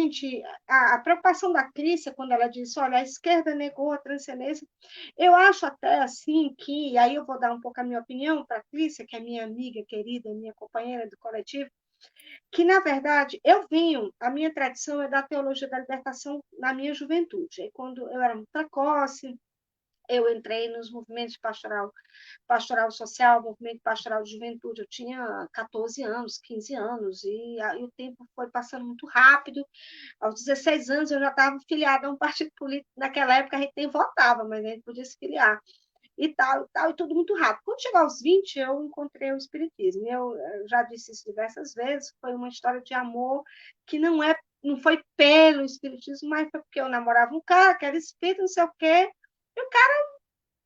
a preocupação da Crícia, quando ela disse, olha, a esquerda negou a transcendência, eu acho até assim que, aí eu vou dar um pouco a minha opinião para a Crícia, que é minha amiga querida, minha companheira do coletivo, que, na verdade, a minha tradição é da teologia da libertação na minha juventude. Aí, quando eu era muito precoce, eu entrei nos movimentos de pastoral social, movimento pastoral de juventude. Eu tinha 14 anos, 15 anos, e aí o tempo foi passando muito rápido. Aos 16 anos, eu já estava filiada a um partido político. Naquela época, a gente nem votava, mas a gente podia se filiar. E tal, e tudo muito rápido. Quando chegou aos 20, eu encontrei o Espiritismo. Eu já disse isso diversas vezes, foi uma história de amor que não foi pelo Espiritismo, mas foi porque eu namorava um cara que era espírita, não sei o quê, e o cara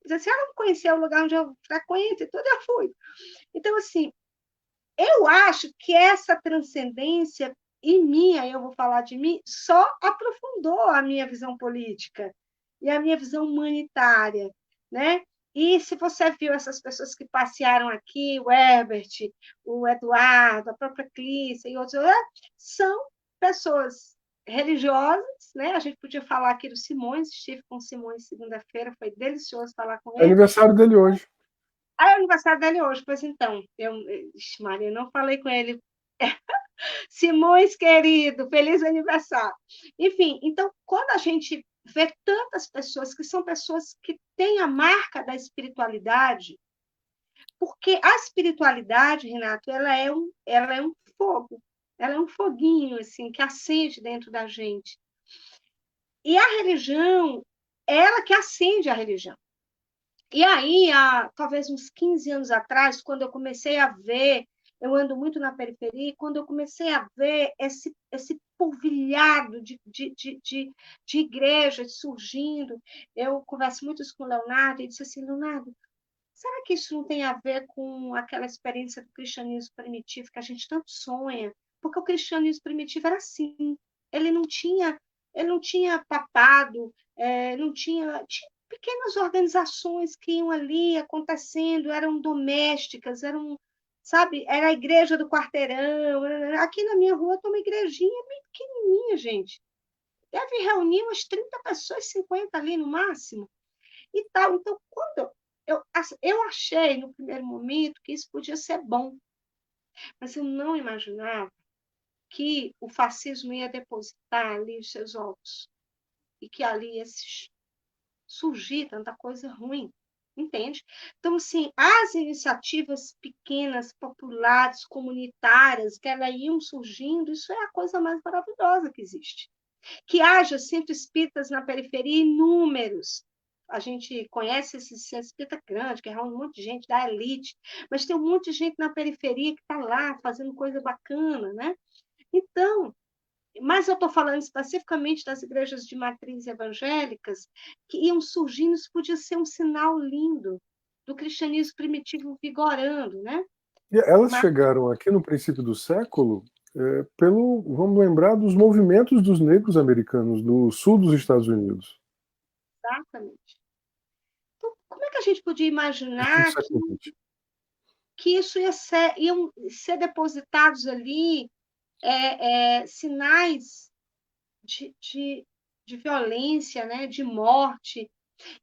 disse assim, eu não conhecia o lugar onde eu frequento, e tudo eu fui. Então, assim, eu acho que essa transcendência em mim, aí eu vou falar de mim, só aprofundou a minha visão política e a minha visão humanitária, né? E se você viu essas pessoas que passearam aqui, o Herbert, o Eduardo, a própria Clícia e outros, são pessoas religiosas, né? A gente podia falar aqui do Simões, estive com o Simões segunda-feira, foi delicioso falar com É ele. aniversário dele hoje. Ah, é o aniversário dele hoje, pois então, ixi, Maria, eu não falei com ele. Simões, querido, feliz aniversário. Enfim, então, quando a gente vê tantas pessoas que são pessoas que têm a marca da espiritualidade, porque a espiritualidade, Renato, ela é um fogo, ela é um foguinho assim que acende dentro da gente. E a religião, ela que acende a religião. E aí, há talvez uns 15 anos atrás, quando eu comecei a ver, eu ando muito na periferia, e quando eu comecei a ver esse polvilhado de igrejas surgindo, eu converso muito isso com o Leonardo, e disse assim, Leonardo, será que isso não tem a ver com aquela experiência do cristianismo primitivo que a gente tanto sonha? Porque o cristianismo primitivo era assim, ele não tinha, ele não tinha papado, não tinha pequenas organizações que iam ali acontecendo, eram domésticas, sabe, era a igreja do quarteirão. Aqui na minha rua tem uma igrejinha bem pequenininha, gente. Deve reunir umas 30 pessoas, 50 ali no máximo e tal. Então, quando eu achei no primeiro momento que isso podia ser bom, mas eu não imaginava que o fascismo ia depositar ali os seus ovos e que ali ia surgir tanta coisa ruim, entende? Então, assim, as iniciativas pequenas, populares, comunitárias, que elas iam surgindo, isso é a coisa mais maravilhosa que existe. Que haja centros espíritas na periferia, inúmeros. A gente conhece esse centro espírita grande, que é um monte de gente da elite, mas tem um monte de gente na periferia que está lá fazendo coisa bacana, né? Então, mas eu estou falando especificamente das igrejas de matriz evangélicas que iam surgindo, isso podia ser um sinal lindo do cristianismo primitivo vigorando, né? E elas Mas, chegaram aqui no princípio do século vamos lembrar dos movimentos dos negros americanos do sul dos Estados Unidos. exatamente. Então, como é que a gente podia No fim do imaginar século XX. que isso iam ser depositados ali sinais de, de, de violência, né, de morte,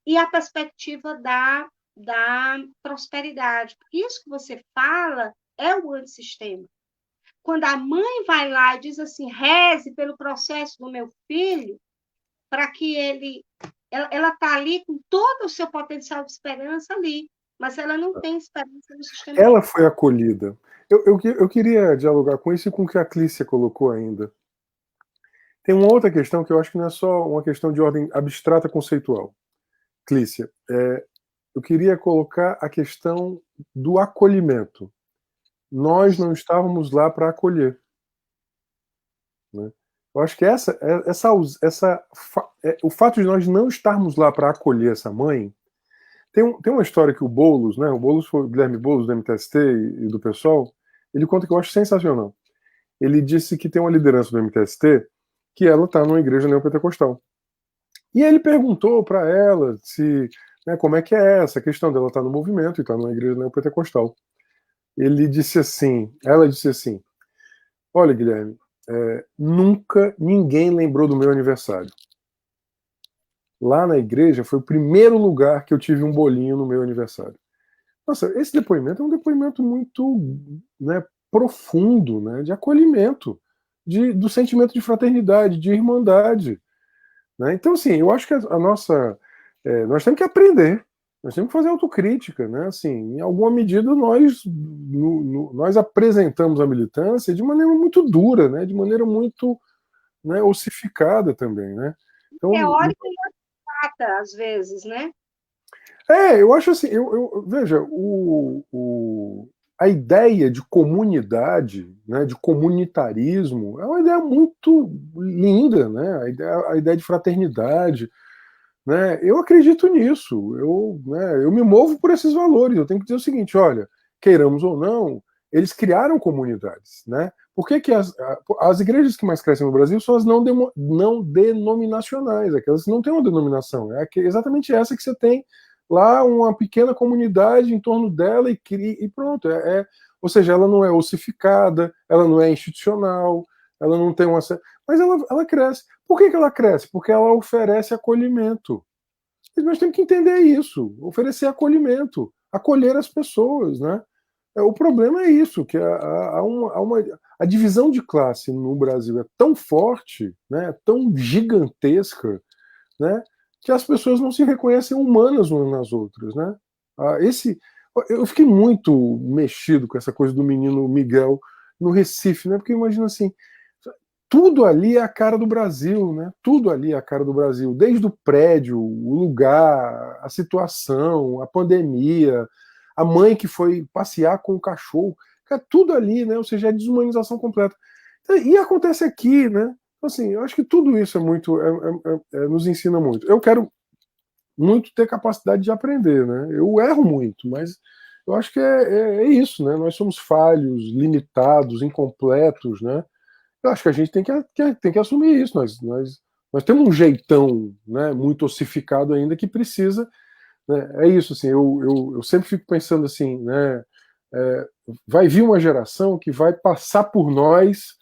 e a perspectiva da prosperidade. Porque isso que você fala é o antissistema. Quando a mãe vai lá e diz assim, reze pelo processo do meu filho, para que ela está ali com todo o seu potencial de esperança ali, mas ela não tem esperança no sistema Ela foi capitalista. acolhida. Eu queria dialogar com isso e com o que a Clícia colocou ainda. Tem uma outra questão que eu acho que não é só uma questão de ordem abstrata conceitual. Clícia, eu queria colocar a questão do acolhimento. Nós não estávamos lá para acolher. Né? Eu acho que o fato de nós não estarmos lá para acolher essa mãe. Tem uma história que o Boulos, né, o Guilherme Boulos do MTST e do PSOL, ele conta que eu acho sensacional. Ele disse que tem uma liderança do MTST que ela está numa igreja neopentecostal. E ele perguntou para ela se, né, como é que é essa questão dela estar no movimento e estar numa igreja neopentecostal. Ela disse assim, olha, Guilherme, nunca ninguém lembrou do meu aniversário. Lá na igreja foi o primeiro lugar que eu tive um bolinho no meu aniversário. Nossa, esse depoimento é um depoimento muito, né, profundo, né, de acolhimento, do sentimento de fraternidade, de irmandade. Né? Então, assim, eu acho que a nossa. Nós temos que aprender, nós temos que fazer autocrítica. Né? Assim, em alguma medida, nós apresentamos a militância de maneira muito dura, né? De maneira muito, né, ossificada também. Né? Então, Teórica e abstrata, às vezes, né? eu acho assim, veja, a ideia de comunidade, né, de comunitarismo, é uma ideia muito linda, né? A ideia de fraternidade, né? Eu acredito nisso, eu me movo por esses valores. Eu tenho que dizer o seguinte: olha, queiramos ou não, eles criaram comunidades, né? Por que, que as igrejas que mais crescem no Brasil são as não denominacionais, aquelas que não têm uma denominação? Exatamente essa que você tem lá, uma pequena comunidade em torno dela e pronto. Ou seja, ela não é ossificada, ela não é institucional, ela não tem uma. Mas ela cresce. Por que ela cresce? Porque ela oferece acolhimento. E nós temos que entender isso, oferecer acolhimento, acolher as pessoas, né? O problema é isso, que a divisão de classe no Brasil é tão forte, né, tão gigantesca, né, que as pessoas não se reconhecem humanas umas nas outras, né? Eu fiquei muito mexido com essa coisa do menino Miguel no Recife, né? Porque imagina assim, tudo ali é a cara do Brasil, né? Tudo ali é a cara do Brasil, desde o prédio, o lugar, a situação, a pandemia, a mãe que foi passear com o cachorro, cara, tudo ali, né? Ou seja, é desumanização completa. E acontece aqui, né? Assim, eu acho que tudo isso é muito, nos ensina muito. Eu quero muito ter capacidade de aprender, né? Eu erro muito, mas eu acho que é isso, né? Nós somos falhos, limitados, incompletos, né? Eu acho que a gente tem que assumir isso. Nós temos um jeitão, né, muito ossificado ainda que precisa. Né, é isso, assim, eu sempre fico pensando assim, né, é, vai vir uma geração que vai passar por nós,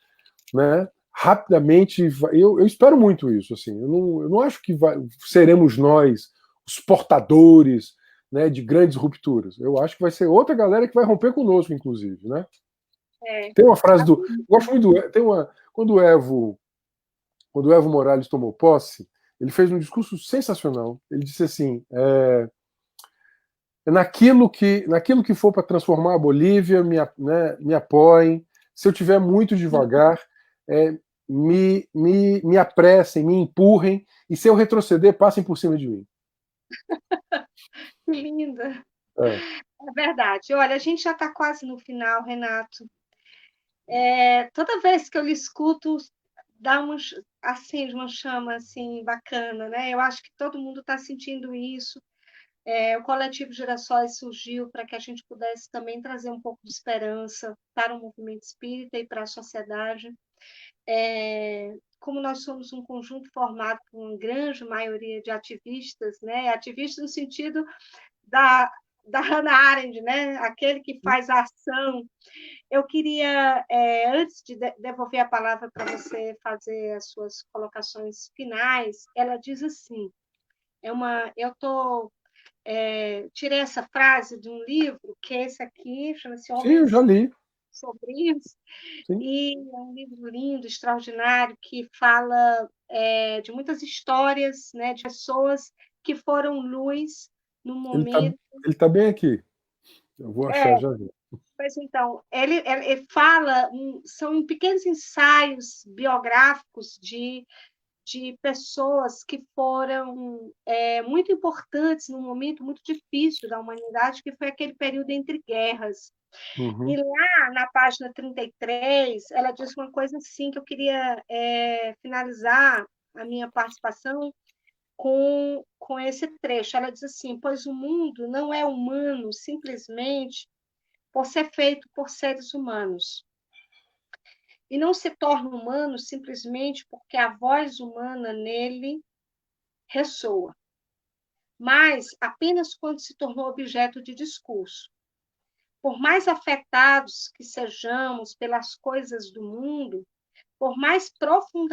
né, rapidamente. Eu espero muito isso. Assim, eu não acho que seremos nós os portadores, né, de grandes rupturas. Eu acho que vai ser outra galera que vai romper conosco, inclusive. Né? É. Tem uma frase do. Gosto muito do. Tem uma. Quando o Evo Morales tomou posse, ele fez um discurso sensacional. Ele disse assim: naquilo que for para transformar a Bolívia, me apoiem. Se eu tiver muito devagar, me apressem, me empurrem. E se eu retroceder, passem por cima de mim. Que linda. É. É verdade. Olha, a gente já está quase no final, Renato. Toda vez que eu lhe escuto, dá assim, uma chama assim bacana, né? Eu acho que todo mundo está sentindo isso. O coletivo Girassóis surgiu para que a gente pudesse também trazer um pouco de esperança para o movimento espírita e para a sociedade. Como nós somos um conjunto formado por uma grande maioria de ativistas, né? Ativistas no sentido da Hannah Arendt, né? Aquele que faz a ação. Eu queria, antes de devolver a palavra para você fazer as suas colocações finais, ela diz assim, eu tirei essa frase de um livro, que é esse aqui, chama-se Sim, eu já Homens li. Sombrios, Sim. e é um livro lindo, extraordinário, que fala de muitas histórias, né, de pessoas que foram luz no Ele está momento. ele tá bem aqui. Eu vou achar É, já. Vi. Pois então, ele fala, são pequenos ensaios biográficos de pessoas que foram muito importantes num momento muito difícil da humanidade, que foi aquele período entre guerras. E Uhum. lá na página 33, ela diz uma coisa assim que eu queria finalizar a minha participação com esse trecho. Ela diz assim: pois o mundo não é humano simplesmente por ser feito por seres humanos. E não se torna humano simplesmente porque a voz humana nele ressoa, mas apenas quando se tornou objeto de discurso. Por mais afetados que sejamos pelas coisas do mundo, por mais profunda